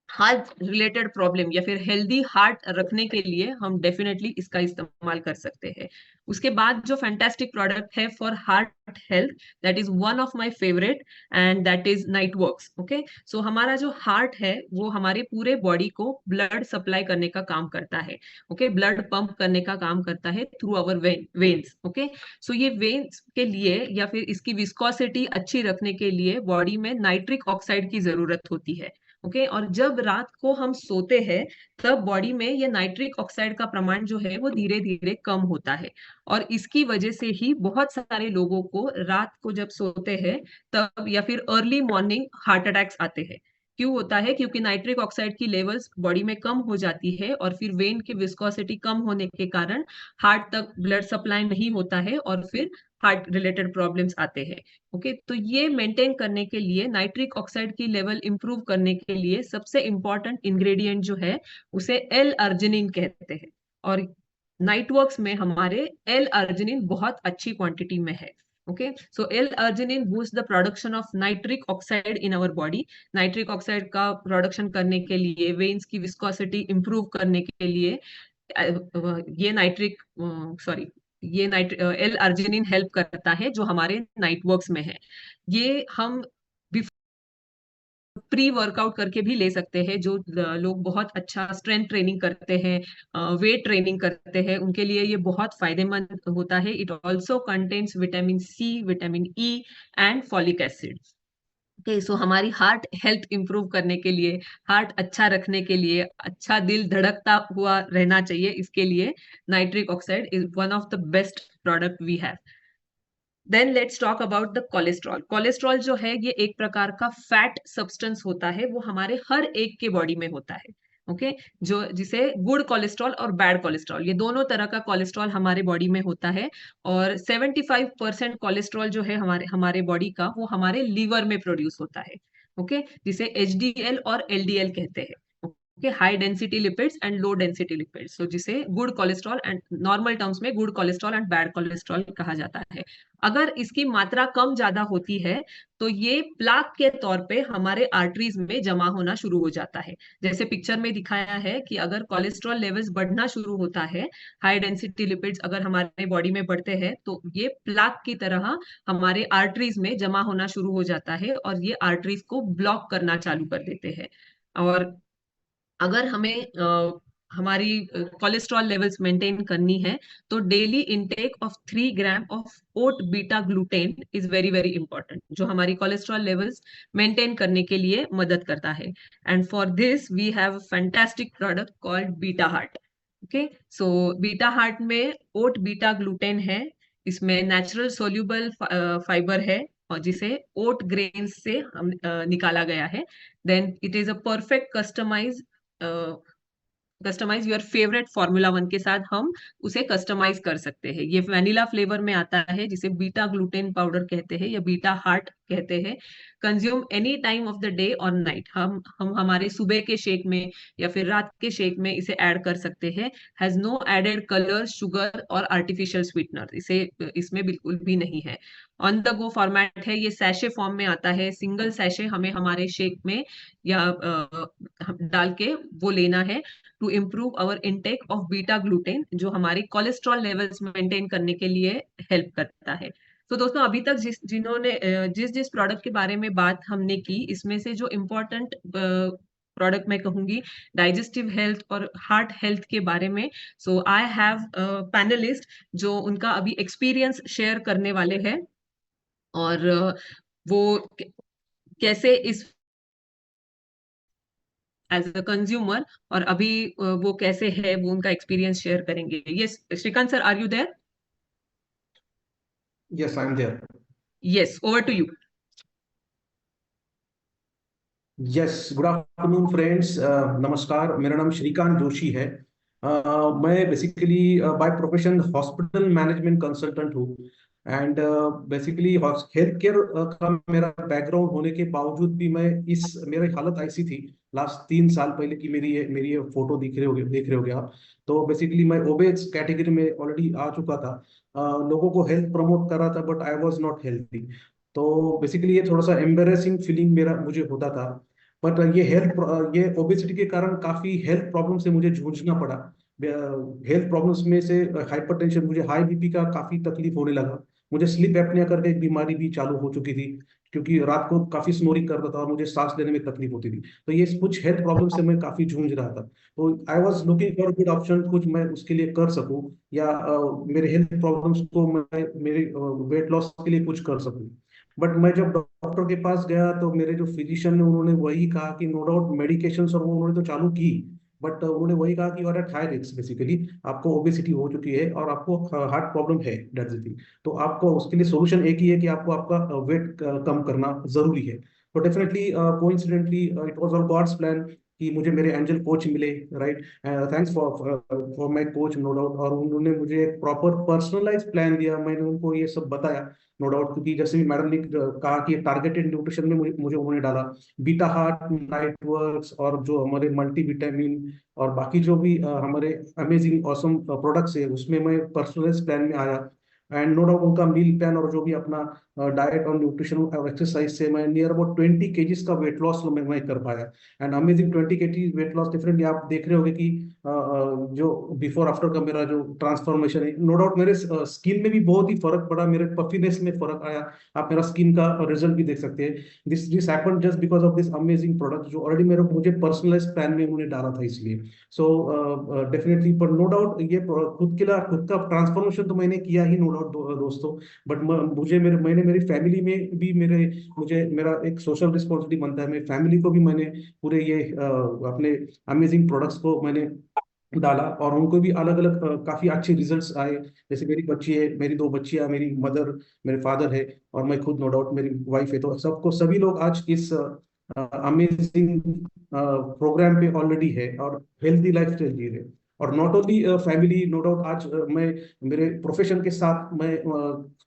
हार्ट रिलेटेड प्रॉब्लम या फिर हेल्दी हार्ट रखने के लिए हम डेफिनेटली इसका इस्तेमाल कर सकते हैं। उसके बाद जो फैंटास्टिक प्रोडक्ट है for heart health, that is one of my favourite and that is Niteworks. Okay, so हमारा जो हार्ट है वो हमारे पूरे बॉडी को ब्लड सप्लाई करने का काम करता है। ओके, ब्लड पंप करने का काम करता है through our veins. Okay, so ये वेन्स के लिए या फिर इसकी विस्कोसिटी अच्छी रखने के लिए बॉडी में नाइट्रिक ऑक्साइड की जरूरत होती है। ओके, और जब रात को हम सोते हैं तब बॉडी में ये नाइट्रिक ऑक्साइड का प्रमाण जो है वो धीरे धीरे कम होता है। और इसकी वजह से ही बहुत सारे लोगों को रात को जब सोते हैं तब या फिर अर्ली मॉर्निंग हार्ट अटैक्स आते हैं। क्यों होता है? क्योंकि नाइट्रिक ऑक्साइड की लेवल्स बॉडी में कम हो जाती है और फिर वेन की विस्कोसिटी कम होने के कारण हार्ट तक ब्लड सप्लाई नहीं होता है और फिर हार्ट रिलेटेड प्रॉब्लम्स आते हैं। ओके, तो ये मेंटेन करने के लिए, नाइट्रिक ऑक्साइड की लेवल इंप्रूव करने के लिए सबसे इंपॉर्टेंट इंग्रेडिएंट जो है उसे एल अर्जिनिन कहते हैं। और नाइटवर्क्स में हमारे एल अर्जिनिन बहुत अच्छी क्वांटिटी में है। Okay, so L arginine boost the production of nitric oxide in our body. Nitric oxide का प्रोडक्शन करने के लिए, वेन्स की विस्कोसिटी इंप्रूव करने के लिए ये नाइट्रिक सॉरी ये एल अर्जिनिन हेल्प करता है जो हमारे नाइटवर्क्स में है। ये हम प्री वर्कआउट करके भी ले सकते हैं। जो लोग बहुत अच्छा स्ट्रेंथ ट्रेनिंग करते हैं, वेट ट्रेनिंग करते हैं, उनके लिए ये बहुत फायदेमंद होता है। It also contains vitamin C, vitamin E and folic acid. Okay, so हमारी हार्ट हेल्थ इंप्रूव करने के लिए, हार्ट अच्छा रखने के लिए, अच्छा दिल धड़कता हुआ रहना चाहिए, इसके लिए nitric oxide is one of the best product we have. Then let's talk about the cholesterol. Cholesterol जो है ये एक प्रकार का फैट सब्सटेंस होता है, वो हमारे हर एक के बॉडी में होता है। ओके, जो जिसे गुड कोलेस्ट्रॉल और बैड कोलेस्ट्रॉल, ये दोनों तरह का कोलेस्ट्रॉल हमारे बॉडी में होता है। और 75% कोलेस्ट्रॉल जो है हमारे हमारे बॉडी का, वो हमारे लीवर में प्रोड्यूस होता है। ओके, जिसे एचडीएल और एलडीएल कहते हैं। Okay, high density lipids and low density lipids, so जिसे good cholesterol and normal terms में good cholesterol and bad cholesterol कहा जाता है। अगर इसकी मात्रा कम ज्यादा होती है तो ये प्लाक के तौर पे हमारे आर्टरीज में जमा होना शुरू हो जाता है। जैसे पिक्चर में दिखाया है कि अगर कोलेस्ट्रॉल लेवल्स बढ़ना शुरू होता है, हाई डेंसिटी लिपिड्स अगर हमारे बॉडी में बढ़ते हैं, तो ये प्लाक की तरह हमारे आर्टरीज में जमा होना शुरू हो जाता है और ये आर्टरीज को ब्लॉक करना चालू कर देते हैं। और अगर हमें हमारी कोलेस्ट्रॉल लेवल्स मेंटेन करनी है तो daily intake of 3 gram of oat beta gluten is very very important, जो हमारी कोलेस्ट्रॉल लेवल्स मेंटेन करने के लिए मदद करता है। And for this we have fantastic product called beta heart. Okay, so beta heart में ओट बीटा ग्लूटेन है, इसमें नेचुरल सोल्यूबल फाइबर है और जिसे ओट ग्रेन से हम निकाला गया है। Then it is a perfect customise your favourite formula 1 के साथ हम उसे कस्टमाइज कर सकते हैं। ये वैनिला फ्लेवर में आता है, जिसे बीटा ग्लूटेन पाउडर कहते हैं या बीटा हार्ट कहते हैं। Consume any time of the day और नाइट। हम हमारे सुबह के शेक में या फिर रात के शेक में इसे ऐड कर सकते हैं। Has no added colour, sugar और आर्टिफिशियल स्वीटनर, इसे इसमें बिल्कुल भी नहीं है। ऑन द गो फॉर्मेट है, ये सैशे फॉर्म में आता है। सिंगल सैशे हमें हमारे शेक में या डाल के वो लेना है to improve our intake of beta gluten, जो हमारे कोलेस्ट्रॉल लेवल्स मेंटेन करने के लिए हेल्प करता है। तो दोस्तों अभी तक जिस जिस प्रोडक्ट के बारे में बात हमने की, इसमें से जो इम्पोर्टेंट प्रोडक्ट मैं कहूंगी डाइजेस्टिव हेल्थ और हार्ट हेल्थ के बारे में, सो आई हैव पैनलिस्ट जो उनका अभी एक्सपीरियंस शेयर करने वाले हैं, और वो कैसे इस एज अ कंज्यूमर, और अभी वो कैसे है वो उनका एक्सपीरियंस शेयर करेंगे। Yes Shrikant sir, are you there? Yes, I'm there. Yes, over to you. Yes, good afternoon friends. नमस्कार, मेरा नाम श्रीकांत जोशी है। मैं basically by profession hospital management consultant हूँ। एंड बेसिकली हेल्थ केयर का मेरा बैकग्राउंड होने के बावजूद भी मैं मेरी हालत ऐसी थी लास्ट 3 साल पहले की, मेरी ये फोटो देख रहे होगे आप। तो बेसिकली मैं ओबेस कैटेगरी में ऑलरेडी आ चुका था। लोगों को हेल्थ प्रमोट कर रहा था, but I was not healthy. तो बेसिकली ये थोड़ा सा एम्बेरसिंग फीलिंग मुझे होता था। बट ये ओबेसिटी के कारण काफी हेल्थ प्रॉब्लम से मुझे जूझना पड़ा। हेल्थ प्रॉब्लम्स में से हाइपरटेंशन, मुझे हाई बीपी का काफी तकलीफ होने लगा। मुझे स्लीप एपनिया करके एक बीमारी भी चालू हो चुकी थी, क्योंकि रात को काफी स्नोरिंग करता था और मुझे सांस लेने में तकलीफ होती थी। तो ये कुछ हेल्थ प्रॉब्लम से मैं काफी जूझ रहा था। तो I was looking for good option, कुछ मैं उसके लिए कर सकूं, या मेरे हेल्थ प्रॉब्लम्स को मैं मेरे वेट लॉस के लिए कुछ कर सकूं। बट मैं जब डॉक्टर के पास गया तो मेरे जो फिजिशियन ने उन्होंने वही कहा कि नो डाउट मेडिकेशंस और वो उन्होंने तो चालू की, बट उन्होंने वही कहा कि और हाई रिस्क, बेसिकली आपको ओबेसिटी हो चुकी है और आपको हार्ट प्रॉब्लम है, दैट्स द थिंग। तो आपको उसके लिए सोल्यूशन एक ही है कि आपको आपका वेट कम करना जरूरी है। तो definitely coincidentally it was all God's plan कि मुझे मेरे एंजल कोच मिले, right. Thanks for my coach, no doubt. और उन्होंने मुझे एक प्रॉपर पर्सनलाइज प्लान दिया, मैंने उनको ये सब बताया, नो डाउट। क्योंकि जैसे भी मैडम ने कहा कि टारगेटेड न्यूट्रिशन में मुझे उन्होंने डाला बीटा हार्ट, नाइट वर्क्स, और जो हमारे मल्टी विटामिन और बाकी जो भी हमारे अमेजिंग ऑसम प्रोडक्ट्स है, उसमें मैं पर्सनलाइज प्लान में आया। एंड नो डाउट उनका मील प्लान और जो भी अपना डाइट और न्यूट्रिशन और एक्सरसाइज से मैं नियर अबाउट 20 kgs का वेट लॉस मैं कर पाया। And amazing 20 kg weight loss. Differently आप देख रहे होंगे कि जो बिफोर आफ्टर का मेरा जो ट्रांसफॉर्मेशन है, नो डाउट मेरे स्किन में भी बहुत ही फर्क पड़ा, मेरे पफीनेस में फर्क आया। आप मेरा स्किन का रिजल्ट भी देख सकते हैं। This happened just because of this amazing product जो ऑलरेडी मुझे पर्सनलाइज प्लान में उन्होंने डाला था, इसलिए। सो डेफिनेटली, पर नो डाउट ये खुद का ट्रांसफॉर्मेशन तो मैंने किया ही, नो डाउट दोस्तों। बट मैंने मेरी फैमिली में भी मुझे मेरा एक सोशल रिस्पॉन्सिबिलिटी बनता है। मेरी फैमिली को भी मैंने पूरे ये अपने अमेजिंग प्रोडक्ट्स को मैंने डाला, और उनको भी अलग अलग काफी अच्छे रिजल्ट्स आए। जैसे मेरी बच्ची है, मेरी 2 बच्चियां, मेरी मदर, मेरे फादर है, और मैं खुद, नो डाउट मेरी वाइफ है। तो सभी लोग आज इस अमेजिंग प्रोग्राम पे ऑलरेडी है और हेल्दी लाइफ स्टाइल जी रहे। और not only family, no doubt आज मैं मेरे प्रोफेशन के साथ मैं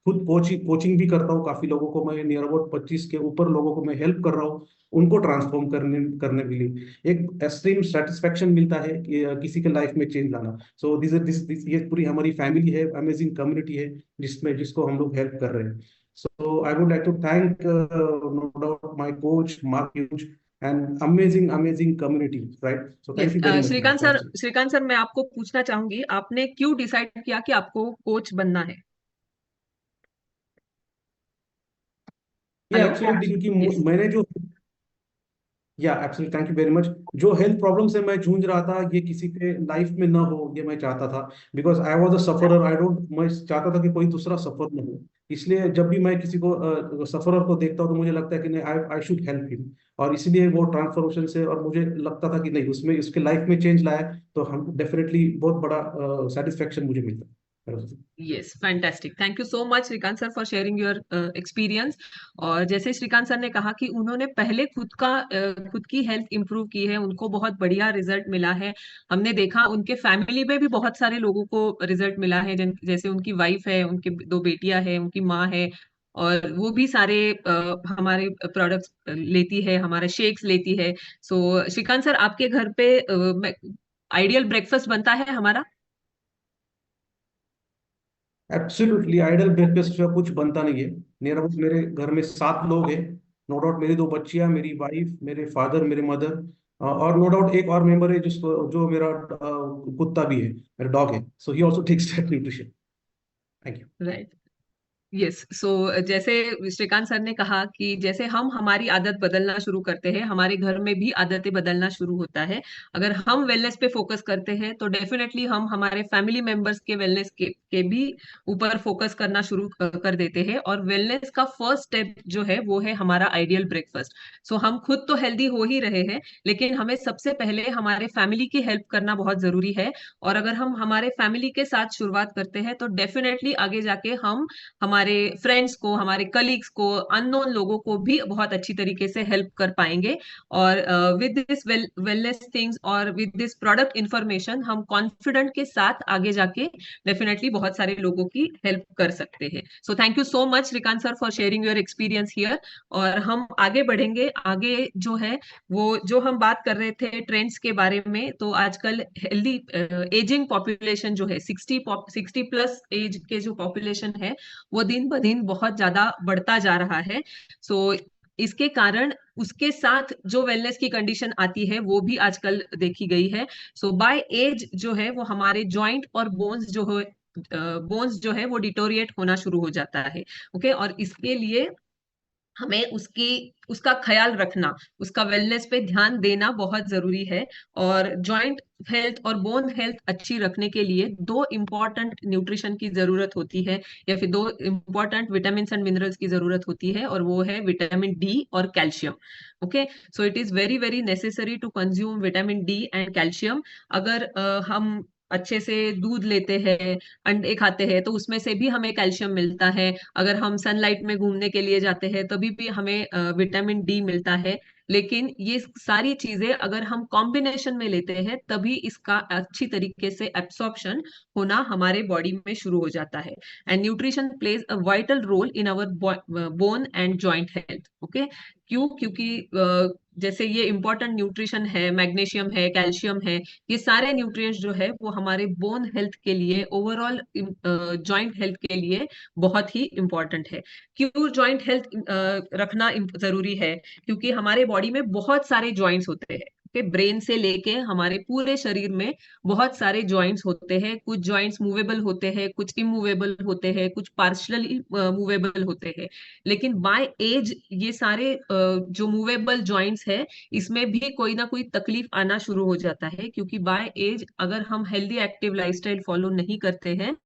खुद कोचिंग भी करता हूँ काफी लोगों को। मैं नियर अबाउट 25 के ऊपर लोगों को मैं हेल्प कर रहा हूँ, उनको ट्रांसफॉर्म करने करने के लिए एक एक्सट्रीम सेटिस्फेक्शन मिलता है कि किसी के लाइफ में चेंज लाना। सो दिस ये पूरी हमारी फैमिली है, अमेजिंग कम्युनिटी है, जिसको हम लोग हेल्प कर रहे हैं। So I would like to thank no doubt my coach Mark Hughes and amazing community, right. So yes thank you very much. Shrikant sir, मैं आपको पूछना चाहूंगी, आपने क्यों डिसाइड किया कि आपको कोच बनना है? ये हेलो। एब्सोल्युटली, क्योंकि यस। मैंने जो या absolutely, thank you very much. जो हेल्थ प्रॉब्लम से मैं जूझ रहा था, ये किसी के लाइफ में ना हो, ये मैं चाहता था। Because I was a sufferer, मैं चाहता था कि कोई दूसरा सफर ना हो। इसलिए जब भी मैं किसी को सफरर को देखता हूँ तो मुझे लगता है कि नहीं, आई शुड हेल्प हिम। और इसलिए वो ट्रांसफॉर्मेशन से, और मुझे लगता था कि नहीं, उसमें उसके लाइफ में चेंज लाया, तो हम डेफिनेटली बहुत बड़ा सेटिस्फेक्शन मुझे मिलता है। Yes, fantastic. Thank you so much Shrikant sir for sharing your experience. और जैसे श्रीकांत सर ने कहा कि उन्होंने पहले खुद की हेल्थ इंप्रूव की है, उनको बहुत बढ़िया रिजल्ट मिला है। हमने देखा उनके फैमिली में भी बहुत सारे लोगों को रिजल्ट मिला है, जैसे उनकी वाइफ है, उनके 2 बेटियां हैं, उनकी माँ है, और वो भी सारे हमारे प्रोडक्ट्स लेती है, हमारे शेक्स लेती है। सो श्रीकांत सर, आपके घर पे आइडियल ब्रेकफास्ट बनता है हमारा? एब्सोल्युटली आइडल ब्रेकफास्ट का कुछ बनता नहीं है। मेरे घर में 7 लोग हैं, नो डाउट मेरी 2 बच्चियां, मेरी वाइफ, मेरे फादर, मेरे मदर, और नो डाउट एक और मेंबर है जिसको जो मेरा कुत्ता भी है, मेरा डॉग है। So he also takes that nutrition. Thank you. Right. Yes so जैसे श्रीकांत सर ने कहा कि जैसे हम हमारी आदत बदलना शुरू करते हैं, हमारे घर में भी आदतें बदलना शुरू होता है। अगर हम वेलनेस पे फोकस करते हैं तो डेफिनेटली हम हमारे फैमिली मेंबर्स के वेलनेस के भी ऊपर फोकस करना शुरू कर देते हैं। और वेलनेस का फर्स्ट स्टेप जो है वो है हमारा आइडियल ब्रेकफास्ट। सो हम खुद तो हेल्दी हो ही रहे हैं, लेकिन हमें सबसे पहले हमारे फैमिली की हेल्प करना बहुत जरूरी है। और अगर हम हमारे फैमिली के साथ शुरुआत करते हैं तो डेफिनेटली आगे जाके हम हमारे फ्रेंड्स को, हमारे कलीग्स को, अननोन लोगों को भी बहुत अच्छी तरीके से हेल्प कर पाएंगे। और विद दिस वेलनेस थिंग्स और विद दिस प्रोडक्ट इंफॉर्मेशन हम कॉन्फिडेंट के साथ आगे जाके डेफिनेटली बहुत सारे लोगों की हेल्प कर सकते हैं। So thank you so much Shrikant sir for sharing your experience here. और हम आगे बढ़ेंगे। आगे जो है वो जो हम बात कर रहे थे ट्रेंड्स के बारे में, तो आजकल हेल्दी एजिंग पॉपुलेशन जो है 60 प्लस एज के जो पॉपुलेशन है वो दिन ब दिन बहुत ज्यादा बढ़ता जा रहा है। सो इसके कारण उसके साथ जो वेलनेस की कंडीशन आती है वो भी आजकल देखी गई है। सो बाय एज जो है वो हमारे जॉइंट और बोन्स जो है वो डिटोरिएट होना शुरू हो जाता है। ओके, और इसके लिए हमें उसका ख्याल रखना, उसका वेलनेस पे ध्यान देना बहुत जरूरी है। और जॉइंट हेल्थ और बोन हेल्थ अच्छी रखने के लिए दो इम्पॉर्टेंट न्यूट्रिशन की जरूरत होती है, या फिर दो इम्पॉर्टेंट विटामिन एंड मिनरल्स की जरूरत होती है, और वो है विटामिन डी और calcium. Okay, so it is very very necessary to consume vitamin D and calcium. अगर हम अच्छे से दूध लेते हैं, अंडे खाते हैं, तो उसमें से भी हमें कैल्शियम मिलता है। अगर हम सनलाइट में घूमने के लिए जाते हैं तभी भी हमें विटामिन डी मिलता है। लेकिन ये सारी चीजें अगर हम कॉम्बिनेशन में लेते हैं तभी इसका अच्छी तरीके से एब्सॉर्प्शन होना हमारे बॉडी में शुरू हो जाता है। And nutrition plays a vital role in our bone and joint health. Okay, क्यों? क्योंकि जैसे ये इंपॉर्टेंट न्यूट्रिशन है, मैग्नीशियम है, कैल्शियम है, ये सारे न्यूट्रिएंट्स जो है वो हमारे बोन हेल्थ के लिए, ओवरऑल जॉइंट हेल्थ के लिए बहुत ही इंपॉर्टेंट है। क्यों जॉइंट हेल्थ रखना जरूरी है? क्योंकि हमारे बॉडी में बहुत सारे जॉइंट्स होते हैं। ब्रेन से लेके हमारे पूरे शरीर में बहुत सारे जॉइंट्स होते हैं। कुछ जॉइंट्स मूवेबल होते हैं, कुछ इमूवेबल होते हैं, कुछ पार्शियली मूवेबल होते हैं। लेकिन बाय एज ये सारे जो मूवेबल जॉइंट्स है इसमें भी कोई ना कोई तकलीफ आना शुरू हो जाता है, क्योंकि बाय एज अगर हम हेल्दी एक्टिव लाइफस्टाइल फॉलो नहीं करते हैं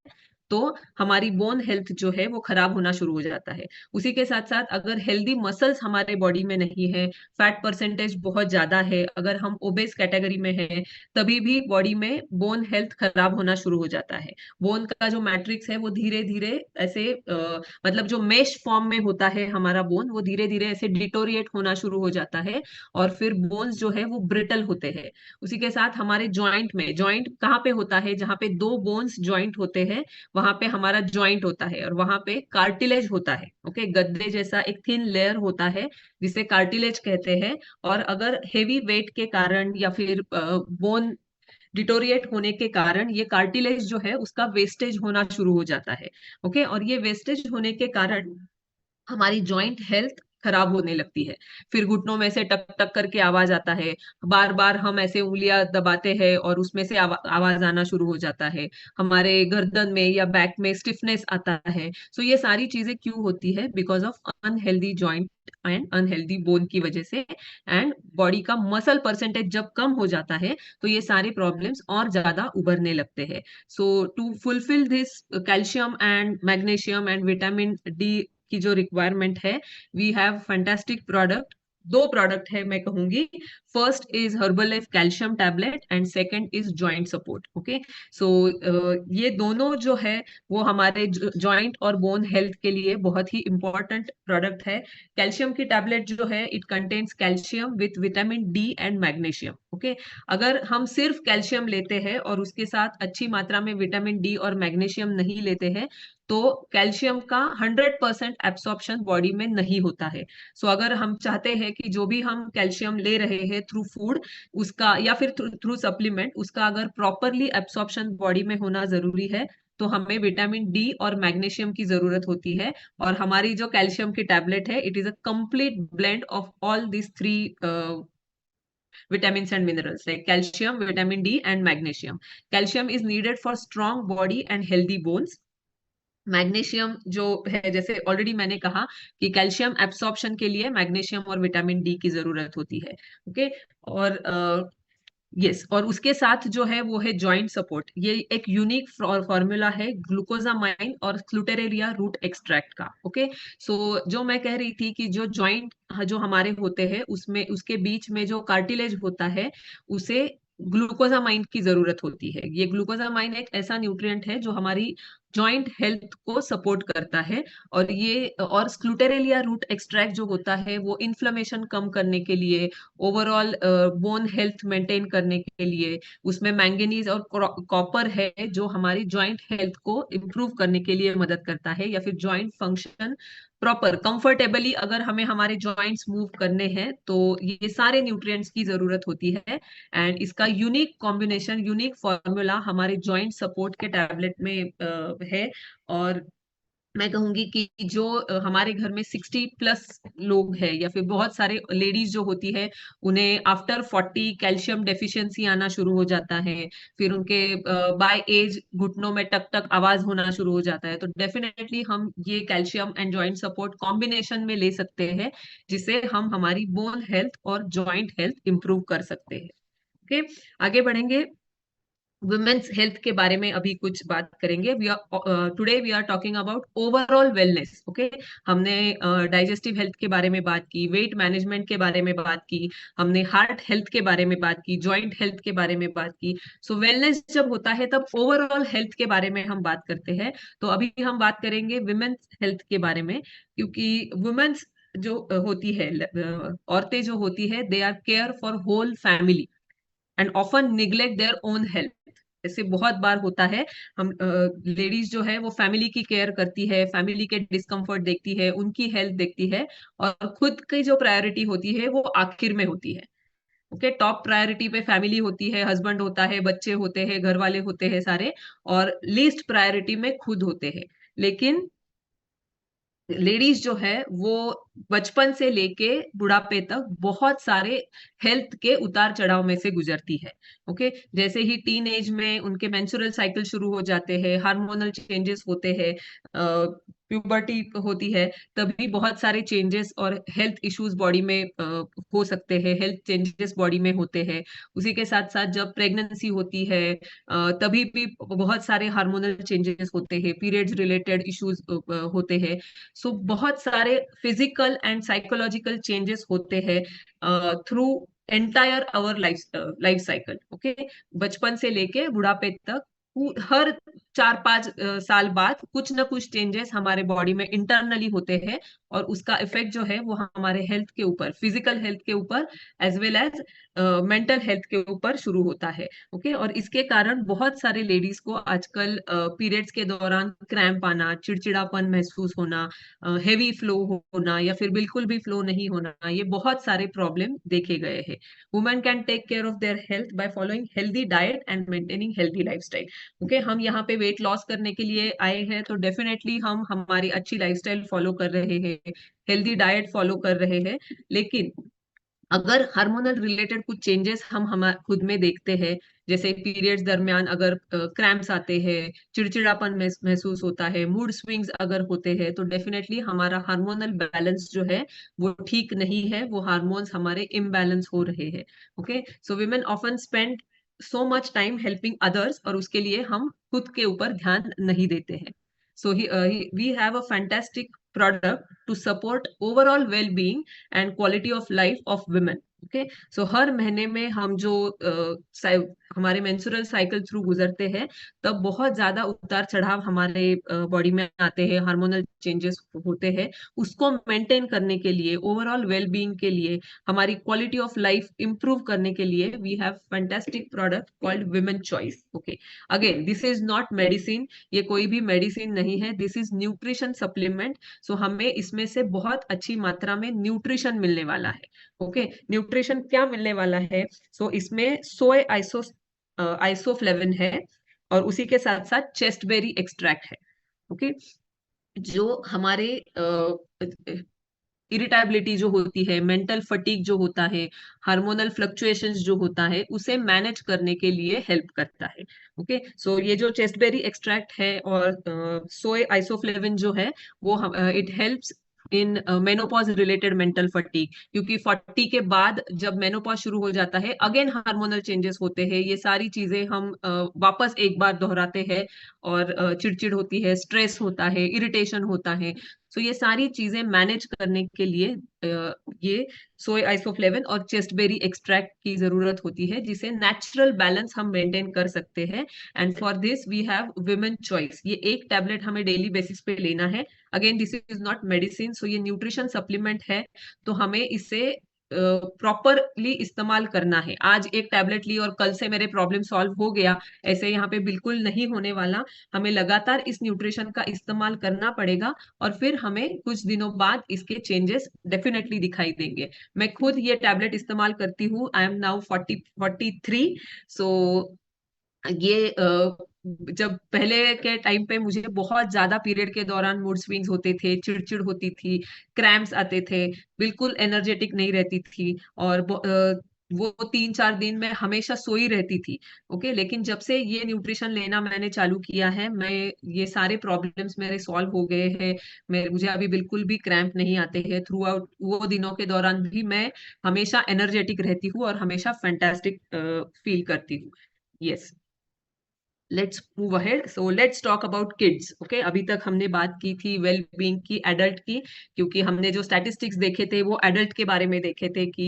तो हमारी बोन हेल्थ जो है वो खराब होना शुरू हो जाता है। उसी के साथ साथ अगर हेल्दी मसल्स हमारे बॉडी में नहीं है, फैट परसेंटेज बहुत ज्यादा है, अगर हम ओबेस कैटेगरी में है, तभी भी बॉडी में बोन हेल्थ खराब होना शुरू हो जाता है। बोन का जो मैट्रिक्स है वो धीरे धीरे ऐसे मतलब जो मेश फॉर्म में होता है हमारा बोन, वो धीरे धीरे ऐसे डिटोरिएट होना शुरू हो जाता है, और फिर बोन्स जो है वो ब्रिटल होते हैं। उसी के साथ हमारे जॉइंट में, जॉइंट कहाँ पे होता है? जहाँ पे दो बोन्स जॉइंट होते हैं वहां पे हमारा जॉइंट होता है, और वहां पे कार्टिलेज होता है। ओके, गद्दे जैसा एक थिन लेयर होता है जिसे कार्टिलेज कहते हैं। और अगर हेवी वेट के कारण या फिर बोन डिटोरिएट होने के कारण ये कार्टिलेज जो है उसका वेस्टेज होना शुरू हो जाता है। ओके, और ये वेस्टेज होने के कारण हमारी जॉइंट हेल्थ खराब होने लगती है। फिर घुटनों में से टक टक करके आवाज आता है, बार बार हम ऐसे उंगलियां दबाते हैं और उसमें से आवाज आना शुरू हो जाता है। हमारे गर्दन में या बैक में स्टिफनेस आता है। सो ये सारी चीजें क्यों होती है? Because of unhealthy joint and unhealthy bone की वजह से। एंड बॉडी का मसल परसेंटेज जब कम हो जाता है तो ये सारे प्रॉब्लम्स और ज्यादा उभरने लगते हैं। So to fulfil this calcium and magnesium and vitamin D की जो रिक्वायरमेंट है, वी हैव फैंटास्टिक प्रोडक्ट। दो प्रोडक्ट है मैं कहूंगी। First is Herbalife calcium tablet and second is joint support. Okay, so ये दोनों जो है वो हमारे जॉइंट और बोन हेल्थ के लिए बहुत ही इंपॉर्टेंट प्रोडक्ट है। कैल्शियम की टैबलेट जो है it contains calcium with vitamin D and magnesium. Okay, अगर हम सिर्फ कैल्शियम लेते हैं और उसके साथ अच्छी मात्रा में विटामिन डी और मैग्नीशियम नहीं लेते हैं तो कैल्शियम का 100% एब्सॉर्प्शन बॉडी में नहीं होता है। सो अगर हम चाहते हैं कि जो भी हम कैल्शियम ले रहे हैं थ्रू फूड उसका या फिर थ्रू सप्लीमेंट, उसका अगर प्रॉपरली एब्सॉर्प्शन बॉडी में होना जरूरी है तो हमें विटामिन डी और मैग्नीशियम की जरूरत होती है। और हमारी जो कैल्शियम की टैबलेट है it is a complete blend of all this three vitamins and minerals like calcium, vitamin D and magnesium. Calcium is needed for strong body and healthy bones. Magnesium जो है, जैसे ऑलरेडी मैंने कहा कि calcium absorption के लिए magnesium और vitamin D की जरूरत होती है। ओके, और यस, और उसके साथ जो है वो है जॉइंट सपोर्ट। ये एक यूनिक फॉर्मूला है ग्लूकोजामाइन और स्लूटेरेलिया रूट एक्सट्रैक्ट का। ओके, सो जो मैं कह रही थी कि जो जॉइंट जो हमारे होते हैं उसमें उसके बीच में जो कार्टिलेज होता है उसे ग्लूकोजामाइन की जरूरत होती है। ये ग्लूकोजामाइन एक ऐसा न्यूट्रिएंट है जो हमारी जॉइंट हेल्थ को सपोर्ट करता है। और स्क्लूटेरेलिया रूट एक्सट्रैक्ट जो होता है वो इन्फ्लेमेशन कम करने के लिए, ओवरऑल बोन हेल्थ मेंटेन करने के लिए, उसमें मैंगनीज और कॉपर है जो हमारी जॉइंट हेल्थ को इम्प्रूव करने के लिए मदद करता है, या फिर जॉइंट फंक्शन प्रॉपर कंफर्टेबली अगर हमें हमारे जॉइंट्स मूव करने हैं तो ये सारे न्यूट्रिएंट्स की जरूरत होती है। एंड इसका यूनिक कॉम्बिनेशन, यूनिक फॉर्मूला हमारे जॉइंट सपोर्ट के टैबलेट में है। और मैं कहूंगी कि जो हमारे घर में 60+ लोग हैं, या फिर बहुत सारे लेडीज जो होती है, उन्हें आफ्टर 40 कैल्शियम डेफिशिएंसी आना शुरू हो जाता है। फिर उनके बाय एज घुटनों में टक टक आवाज होना शुरू हो जाता है। तो डेफिनेटली हम ये calcium and joint support combination में ले सकते हैं, जिससे हम हमारी बोन हेल्थ और जॉइंट हेल्थ इंप्रूव कर सकते हैं। ओके, आगे बढ़ेंगे। वुमेन्स हेल्थ के बारे में अभी कुछ बात करेंगे। Today we are talking about overall wellness. Okay, हमने डाइजेस्टिव हेल्थ के बारे में बात की, वेट मैनेजमेंट के बारे में बात की, हमने हार्ट हेल्थ के बारे में बात की, जॉइंट हेल्थ के बारे में बात की। सो वेलनेस जब होता है तब ओवरऑल हेल्थ के बारे में हम बात करते हैं। तो अभी हम बात करेंगे वुमेन्स हेल्थ के बारे में, क्योंकि वुमेन्स जो होती है, औरतें जो होती है, they are care for whole family and often neglect their own health. ऐसे बहुत बार होता है, हम लेडीज जो है वो फैमिली की केयर करती है, फैमिली के डिस्कम्फर्ट देखती है, उनकी हेल्थ देखती है, और खुद की जो प्रायोरिटी होती है वो आखिर में होती है। ओके, टॉप प्रायोरिटी पे फैमिली होती है, हस्बैंड होता है, बच्चे होते हैं, घर वाले होते हैं सारे, और लीस्ट प्रायोरिटी में खुद होते हैं। लेकिन लेडीज जो है वो बचपन से लेके बुढ़ापे तक बहुत सारे हेल्थ के उतार चढ़ाव में से गुजरती है। ओके, जैसे ही टीन एज में उनके मेंस्ट्रुअल साइकिल शुरू हो जाते हैं, हार्मोनल चेंजेस होते हैं, प्यूबर्टी होती है, तभी बहुत सारे चेंजेस और हेल्थ इश्यूज बॉडी में हो सकते हैं, हेल्थ चेंजेस बॉडी में होते हैं। उसी के साथ साथ जब प्रेगनेंसी होती है तभी भी बहुत सारे हार्मोनल चेंजेस होते हैं, पीरियड्स रिलेटेड इश्यूज होते हैं। सो बहुत सारे फिजिकल एंड साइकोलॉजिकल चेंजेस होते हैं through entire our life cycle. Okay, बचपन से लेके बुढ़ापे तक हर 4-5 साल बाद कुछ ना कुछ चेंजेस हमारे बॉडी में इंटरनली होते हैं, और उसका इफेक्ट जो है वो हमारे हेल्थ के ऊपर, फिजिकल हेल्थ के ऊपर as well as mental health के ऊपर शुरू होता है। ओके, और इसके कारण बहुत सारे लेडीज को आजकल पीरियड्स के दौरान क्रैम्प आना, चिड़चिड़ापन महसूस होना, हेवी फ्लो होना, या फिर बिल्कुल भी फ्लो नहीं होना, ये बहुत सारे प्रॉब्लम देखे गए हैं। Women can take care of their health by following healthy diet and maintaining healthy lifestyle. Okay, हम यहाँ पे वेट लॉस करने के लिए आए हैं, तो डेफिनेटली हम हमारी अच्छी लाइफस्टाइल फॉलो कर रहे हैं, हेल्दी डाइट फॉलो कर रहे हैं। लेकिन अगर हार्मोनल रिलेटेड कुछ चेंजेस हम खुद में देखते हैं, जैसे पीरियड्स दरमियान अगर क्रैम्प्स आते हैं, चिड़चिड़ापन महसूस होता है, मूड स्विंग्स अगर होते हैं, तो डेफिनेटली हमारा हार्मोनल बैलेंस जो है वो ठीक नहीं है, वो हार्मोन्स हमारे इम्बैलेंस हो रहे हैं। Okay, so women often spend so much time helping others, और उसके लिए हम खुद के ऊपर ध्यान नहीं देते हैं। So we have a fantastic product to support overall well being and quality of life of women. Okay, so हर महीने में हम जो हमारे मेंस्ट्रुअल साइकिल थ्रू गुजरते हैं, तब बहुत ज्यादा उतार चढ़ाव हमारे बॉडी में आते हैं, हार्मोनल चेंजेस होते हैं। उसको मेंटेन करने के लिए, ओवरऑल वेल बीइंग के लिए, हमारी क्वालिटी ऑफ लाइफ इंप्रूव करने के लिए, we have fantastic product called women choice. Okay, again this is not medicine, ये कोई भी मेडिसिन नहीं है, this is nutrition supplement. So हमें इसमें से बहुत अच्छी मात्रा में न्यूट्रिशन मिलने वाला है। ओके, न्यूट्रिशन क्या मिलने वाला है? सो इसमें सोय आइसोफ्लेविन है, और उसी के साथ साथ चेस्टबेरी एक्सट्रैक्ट है। ओके, जो हमारे इरिटेबिलिटी जो होती है, मेंटल फटीग जो होता है, हार्मोनल फ्लक्चुएशंस जो होता है, उसे मैनेज करने के लिए हेल्प करता है। ओके, सो ये जो चेस्टबेरी एक्सट्रैक्ट है और सोए आइसोफ्लेविन जो है वो it helps in menopause related mental fatigue, क्योंकि 40 के बाद जब मेनोपॉज शुरू हो जाता है अगेन हार्मोनल चेंजेस होते हैं, ये सारी चीजें हम वापस एक बार दोहराते हैं और चिड़चिड़ होती है, स्ट्रेस होता है, इरिटेशन होता है। सो ये सारी चीजें मैनेज करने के लिए ये सोय आइसोफ्लेविन और चेस्टबेरी एक्सट्रैक्ट की जरूरत होती है, जिसे नेचुरल बैलेंस हम मेंटेन कर सकते हैं। And for this we have women choice. ये एक टैबलेट हमें डेली बेसिस पे लेना है। Again this is not medicine, so ये न्यूट्रिशन सप्लीमेंट है, तो हमें इसे प्रॉपरली इस्तेमाल करना है। आज एक टैबलेट ली और कल से मेरे प्रॉब्लम सॉल्व हो गया, ऐसे यहाँ पे बिल्कुल नहीं होने वाला। हमें लगातार इस न्यूट्रिशन का इस्तेमाल करना पड़ेगा और फिर हमें कुछ दिनों बाद इसके चेंजेस डेफिनेटली दिखाई देंगे। मैं खुद ये टैबलेट इस्तेमाल करती हूँ। I am now 43। सो ये जब पहले के टाइम पे मुझे बहुत ज्यादा पीरियड के दौरान मूड स्विंग्स होते थे, चिड़चिड़ होती थी, क्रैम्प्स आते थे, बिल्कुल एनर्जेटिक नहीं रहती थी और वो 3-4 दिन में हमेशा सोई रहती थी। ओके, लेकिन जब से ये न्यूट्रिशन लेना मैंने चालू किया है, मैं ये सारे प्रॉब्लम्स मेरे सॉल्व हो गए हैं। मुझे अभी बिल्कुल भी क्रैम्प नहीं आते हैं। थ्रू आउट वो दिनों के दौरान भी मैं हमेशा एनर्जेटिक रहती हूँ और हमेशा फैंटास्टिक फील करती हूँ। Yes, let's move ahead. So let's talk about kids. Okay, अभी तक हमने बात की थी वेल बीइंग की, एडल्ट की, क्योंकि हमने जो स्टैटिस्टिक्स देखे थे वो एडल्ट के बारे में देखे थे कि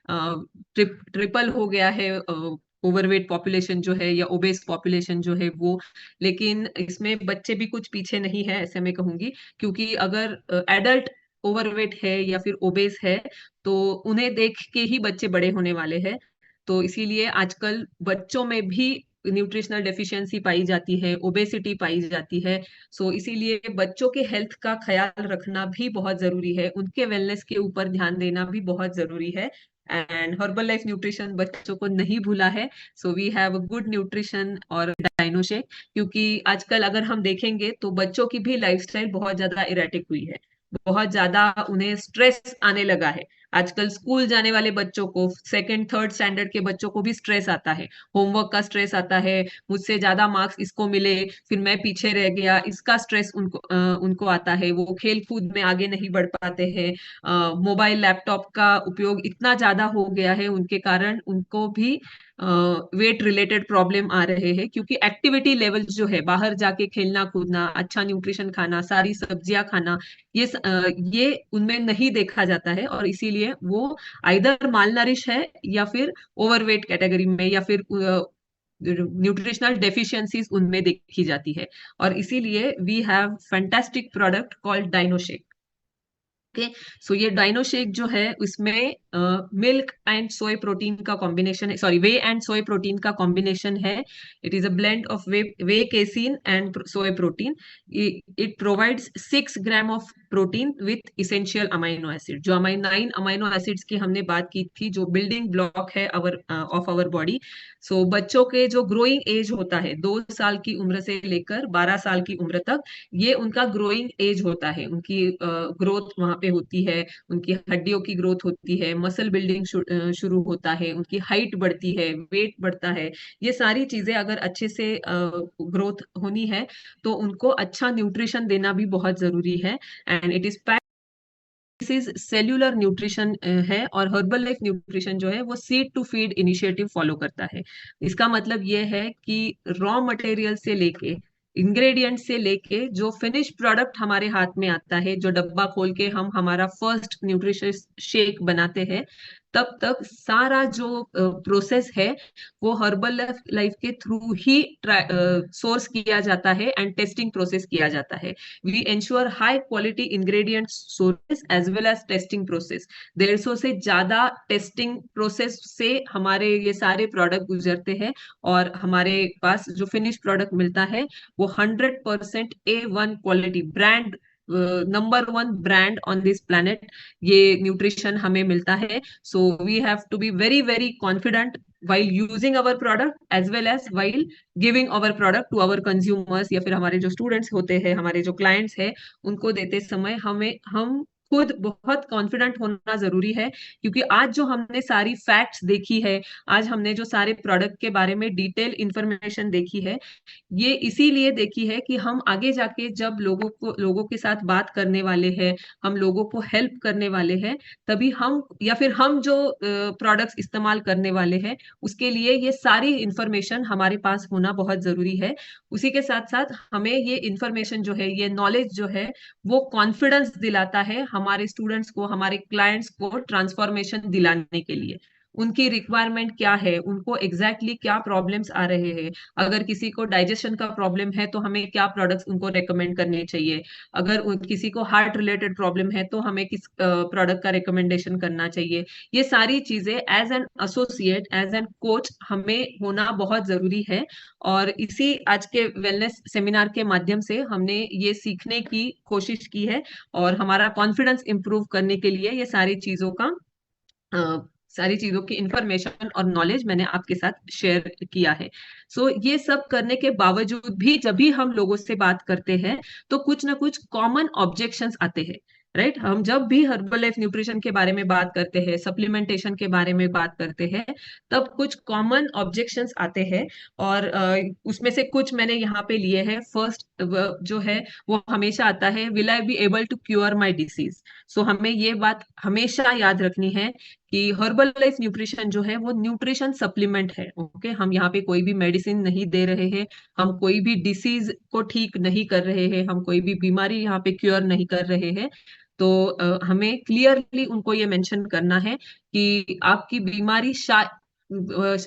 ट्रिपल हो गया है ओवरवेट पॉपुलेशन जो है या ओबेस पॉपुलेशन जो है वो। लेकिन इसमें बच्चे भी कुछ पीछे नहीं है, ऐसे मैं कहूंगी, क्योंकि अगर एडल्ट ओवरवेट है या फिर ओबेस है तो उन्हें देख के ही बच्चे बड़े होने वाले हैं। तो इसीलिए आजकल बच्चों में भी न्यूट्रिशनल डेफिशिएंसी पाई जाती है, ओबेसिटी पाई जाती है। सो इसीलिए बच्चों के हेल्थ का ख्याल रखना भी बहुत जरूरी है, उनके वेलनेस के ऊपर ध्यान देना भी बहुत जरूरी है। एंड हर्बल लाइफ न्यूट्रिशन बच्चों को नहीं भूला है। So we have a good nutrition और डाइनोशेक, क्योंकि आजकल अगर हम देखेंगे तो बच्चों की भी लाइफस्टाइल बहुत ज्यादा इरेटिक हुई है, बहुत ज्यादा उन्हें स्ट्रेस आने लगा है। आजकल स्कूल जाने वाले बच्चों को, सेकंड थर्ड स्टैंडर्ड के बच्चों को भी स्ट्रेस आता है, होमवर्क का स्ट्रेस आता है, मुझसे ज्यादा मार्क्स इसको मिले, फिर मैं पीछे रह गया, इसका स्ट्रेस उनको आता है। वो खेल कूद में आगे नहीं बढ़ पाते हैं। मोबाइल लैपटॉप का उपयोग इतना ज्यादा हो गया है, उनके कारण उनको भी वेट रिलेटेड प्रॉब्लम आ रहे हैं, क्योंकि एक्टिविटी लेवल जो है, बाहर जाके खेलना कूदना, अच्छा न्यूट्रिशन खाना, सारी सब्जियां खाना, ये उनमें नहीं देखा जाता है और इसीलिए वो आइदर मालनरिश है या फिर ओवरवेट कैटेगरी में या फिर न्यूट्रिशनल डेफिशिएंसीज उनमें देखी जाती है। और इसीलिए we have fantastic product called Dinoshake. Okay, so ये डाइनो शेक जो है उसमें मिल्क एंड सोय प्रोटीन का कॉम्बिनेशन है, sorry whey and soy protein का कॉम्बिनेशन है। It is a blend of whey casein and soy protein. It provides 6 gram of protein with essential amino acid. जो 9 amino acids की हमने बात की थी, जो बिल्डिंग ब्लॉक है ऑफ आवर बॉडी। सो बच्चों के जो ग्रोइंग एज होता है 2 साल की उम्र से लेकर 12 साल की उम्र तक, ये उनका ग्रोइंग एज होता है, उनकी ग्रोथ वहां पे होती है, उनकी हड्डियों की ग्रोथ होती है, मसल बिल्डिंग शुरू होता है, उनकी हाइट बढ़ती है, वेट बढ़ता है। ये सारी चीजें अगर अच्छे से ग्रोथ होनी है तो उनको अच्छा न्यूट्रिशन देना भी बहुत जरूरी है। And it is this is cellular nutrition है। और हर्बल लाइफ न्यूट्रिशन जो है वो seed to feed initiative follow करता है। इसका मतलब ये है कि रॉ मटेरियल से लेके, इंग्रेडिएंट से लेके, जो फिनिश प्रोडक्ट हमारे हाथ में आता है, जो डब्बा खोल के हम हमारा फर्स्ट न्यूट्रिशियस शेक बनाते हैं, तब तक सारा जो प्रोसेस है वो हर्बल लाइफ के थ्रू ही सोर्स किया जाता है एंड टेस्टिंग प्रोसेस किया जाता है। We ensure high quality ingredient source as well as testing process. 150 से ज्यादा टेस्टिंग प्रोसेस से हमारे ये सारे प्रोडक्ट गुजरते हैं और हमारे पास जो फिनिश प्रोडक्ट मिलता है वो 100% A1 quality brand, number 1 brand on this planet, ये न्यूट्रिशन हमें मिलता है। So we have to be very very confident while using our product as well as while giving our product to our consumers, या फिर हमारे जो students होते हैं, हमारे जो क्लाइंट्स हैं, उनको देते समय हम खुद बहुत कॉन्फिडेंट होना जरूरी है, क्योंकि आज जो हमने सारी फैक्ट्स देखी है, आज हमने जो सारे प्रोडक्ट के बारे में डिटेल इंफॉर्मेशन देखी है, ये इसीलिए देखी है कि हम आगे जाके जब लोगों के साथ बात करने वाले हैं, हम लोगों को हेल्प करने वाले हैं, तभी हम या फिर हम जो प्रोडक्ट्स इस्तेमाल करने वाले हैं, उसके लिए ये सारी इंफॉर्मेशन हमारे पास होना बहुत जरूरी है। उसी के साथ साथ हमें ये इंफॉर्मेशन जो है, ये नॉलेज जो है, वो कॉन्फिडेंस दिलाता है हमारे स्टूडेंट्स को, हमारे क्लाइंट्स को ट्रांसफॉर्मेशन दिलाने के लिए। उनकी रिक्वायरमेंट क्या है, उनको एग्जैक्टली exactly क्या प्रॉब्लम्स आ रहे हैं, अगर किसी को डाइजेशन का प्रॉब्लम है तो हमें क्या प्रोडक्ट्स उनको रेकमेंड करने चाहिए, अगर किसी को हार्ट रिलेटेड प्रॉब्लम है तो हमें किस प्रोडक्ट का रिकमेंडेशन करना चाहिए। ये सारी चीजें as an associate, as an coach हमें होना बहुत जरूरी है। और इसी आज के वेलनेस सेमिनार के माध्यम से हमने ये सीखने की कोशिश की है, और हमारा कॉन्फिडेंस इंप्रूव करने के लिए ये सारी चीजों की इंफॉर्मेशन और नॉलेज मैंने आपके साथ शेयर किया है। सो ये सब करने के बावजूद भी जब भी हम लोगों से बात करते हैं तो कुछ ना कुछ कॉमन ऑब्जेक्शंस आते हैं, राइट। हम जब भी हर्बल लाइफ न्यूट्रिशन के बारे में बात करते हैं, सप्लीमेंटेशन के बारे में बात करते हैं, तब कुछ कॉमन ऑब्जेक्शंस आते हैं, और उसमें से कुछ मैंने यहाँ पे लिए हैं। फर्स्ट जो है वो हमेशा आता है, will I be able to cure my disease. So हमें ये बात हमेशा याद रखनी है कि हर्बल लाइफ न्यूट्रिशन जो है वो न्यूट्रिशन सप्लीमेंट है। ओके, हम यहाँ पे कोई भी मेडिसिन नहीं दे रहे हैं, हम कोई भी डिसीज को ठीक नहीं कर रहे हैं, हम कोई भी बीमारी यहाँ पे क्योर नहीं कर रहे हैं। तो हमें क्लियरली उनको ये मेंशन करना है कि आपकी बीमारी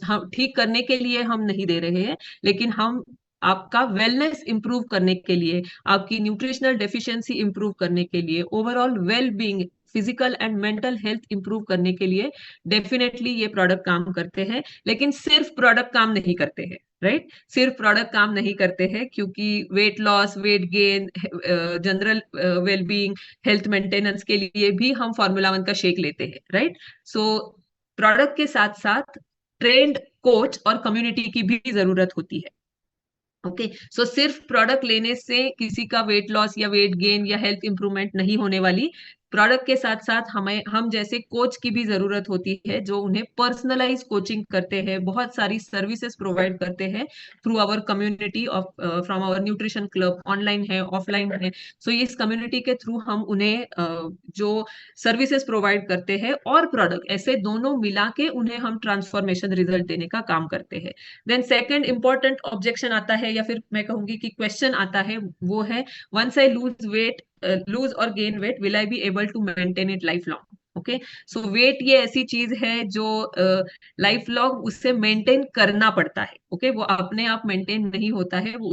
हम ठीक करने के लिए हम नहीं दे रहे हैं, लेकिन हम आपका वेलनेस इंप्रूव करने के लिए, आपकी न्यूट्रिशनल डेफिशिएंसी इंप्रूव करने के लिए, overall well being, physical and mental health improve करने के लिए डेफिनेटली ये प्रोडक्ट काम करते हैं। लेकिन सिर्फ प्रोडक्ट काम नहीं करते हैं, राइट। सिर्फ प्रोडक्ट काम नहीं करते हैं, क्योंकि weight loss, weight gain, general wellbeing, health maintenance के लिए भी हम फार्मूला 1 का शेक लेते हैं, राइट। सो प्रोडक्ट के साथ साथ ट्रेंड कोच और कम्युनिटी की भी जरूरत होती है। ओके, सो सिर्फ प्रोडक्ट लेने से किसी का वेट लॉस या वेट गेन या हेल्थ इंप्रूवमेंट नहीं होने वाली। प्रोडक्ट के साथ साथ हम जैसे कोच की भी जरूरत होती है, जो उन्हें पर्सनलाइज कोचिंग करते हैं, बहुत सारी सर्विसेज प्रोवाइड करते हैं through our community of, from our nutrition club, online है, ऑफलाइन है। सो इस कम्युनिटी के थ्रू हम उन्हें जो सर्विसेज प्रोवाइड करते हैं और प्रोडक्ट, ऐसे दोनों मिला के उन्हें हम ट्रांसफॉर्मेशन रिजल्ट देने का काम करते हैं। देन सेकंड इंपॉर्टेंट ऑब्जेक्शन आता है, या फिर मैं कहूंगी कि क्वेश्चन आता है, वो है, वंस आई लूज और gain weight, will I be able to maintain it life long. Okay, so weight ये ऐसी चीज है जो लाइफ लॉन्ग उससे मेंटेन करना पड़ता है। ओके, वो अपने आप मेंटेन नहीं होता है, वो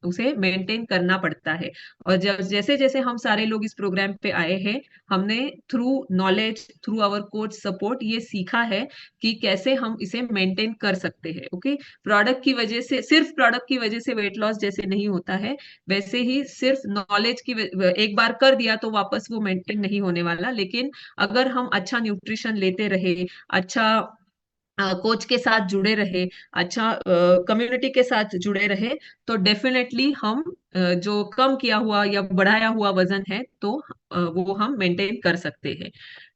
उसे मेंटेन करना पड़ता है। और जब जैसे जैसे हम सारे लोग इस प्रोग्राम पे आए हैं, हमने through knowledge, through our coach support ये सीखा है कि कैसे हम इसे मेंटेन कर सकते हैं। ओके, प्रोडक्ट की वजह से, सिर्फ प्रोडक्ट की वजह से वेट लॉस जैसे नहीं होता है, वैसे ही सिर्फ नॉलेज की एक बार कर दिया तो वापस वो मेंटेन नहीं होने वाला। लेकिन अगर हम अच्छा न्यूट्रिशन लेते रहे, अच्छा कोच के साथ जुड़े रहे, अच्छा कम्युनिटी के साथ जुड़े रहे, तो डेफिनेटली हम जो कम किया हुआ या बढ़ाया हुआ वजन है, तो वो हम मेंटेन कर सकते हैं।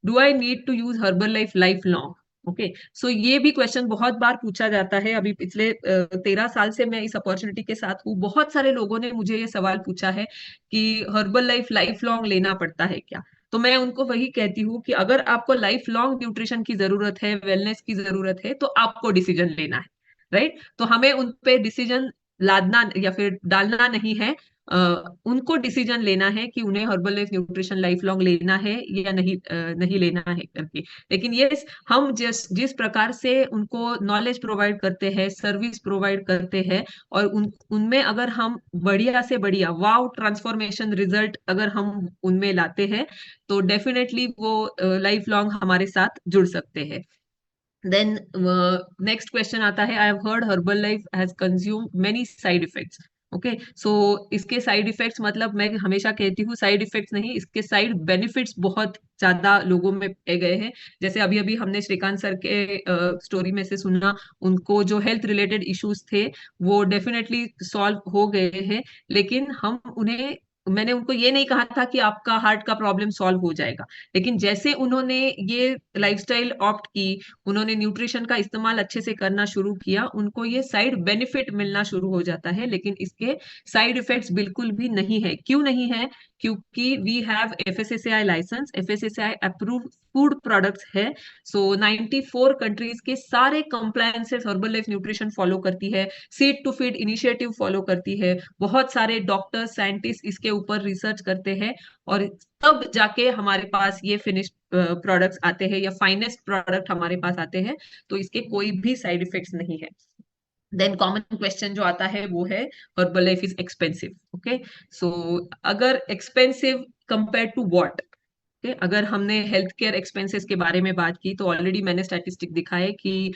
Do I need to use Herbalife long? Okay, so ये भी क्वेश्चन बहुत बार पूछा जाता है। अभी पिछले 13 साल से मैं इस अपॉर्चुनिटी के साथ हूँ, बहुत सारे लोगों ने मुझे ये सवाल पूछा है कि हर्बल लाइफ लॉन्ग लेना पड़ता है क्या। तो मैं उनको वही कहती हूँ कि अगर आपको लाइफ लॉन्ग न्यूट्रिशन की जरूरत है, वेलनेस की जरूरत है, तो आपको डिसीजन लेना है, राइट। तो हमें उन पे डिसीजन लादना या फिर डालना नहीं है, उनको डिसीजन लेना है कि उन्हें herbal life nutrition life long लेना है या नहीं लेना है करके। लेकिन ये हम जिस प्रकार से उनको नॉलेज प्रोवाइड करते हैं, सर्विस प्रोवाइड करते हैं, और उनमें अगर हम बढ़िया से बढ़िया वाव ट्रांसफॉर्मेशन रिजल्ट अगर हम उनमें लाते हैं, तो डेफिनेटली वो लाइफ लॉन्ग हमारे साथ जुड़ सकते हैं। देन नेक्स्ट क्वेश्चन आता है, I have heard Herbalife has consume many side effects. Okay, so इसके साइड इफेक्ट्स, मतलब मैं हमेशा कहती हूँ साइड इफेक्ट्स नहीं, इसके साइड बेनिफिट्स बहुत ज्यादा लोगों में पाए गए हैं। जैसे अभी अभी हमने श्रीकांत सर के स्टोरी में से सुना, उनको जो हेल्थ रिलेटेड इश्यूज थे वो डेफिनेटली सॉल्व हो गए हैं, लेकिन हम उन्हें मैंने उनको ये नहीं कहा था कि आपका हार्ट का प्रॉब्लम सॉल्व हो जाएगा, लेकिन जैसे उन्होंने ये लाइफस्टाइल ऑप्ट की, उन्होंने न्यूट्रिशन का इस्तेमाल अच्छे से करना शुरू किया, उनको ये साइड बेनिफिट मिलना शुरू हो जाता है, लेकिन इसके साइड इफेक्ट्स बिल्कुल भी नहीं है। क्यों नहीं है? क्योंकि we have FSSAI license, FSSAI approved food products है। सो 94 कंट्रीज के सारे compliances Herbalife nutrition follow करती है, seed to feed initiative follow करती है, बहुत सारे डॉक्टर्स साइंटिस्ट इसके ऊपर रिसर्च करते हैं, और तब जाके हमारे पास ये फिनिश्ड प्रोडक्ट्स आते हैं या फाइनेस्ट प्रोडक्ट हमारे पास आते हैं। तो इसके कोई भी साइड इफेक्ट्स नहीं है। देन कॉमन क्वेश्चन जो आता है वो है Herbalife is expensive. Okay, so अगर एक्सपेंसिव कंपेयर टू व्हाट? अगर हमने हेल्थ केयर एक्सपेंसेस के बारे में बात की तो ऑलरेडी मैंने स्टैटिस्टिक दिखा है कि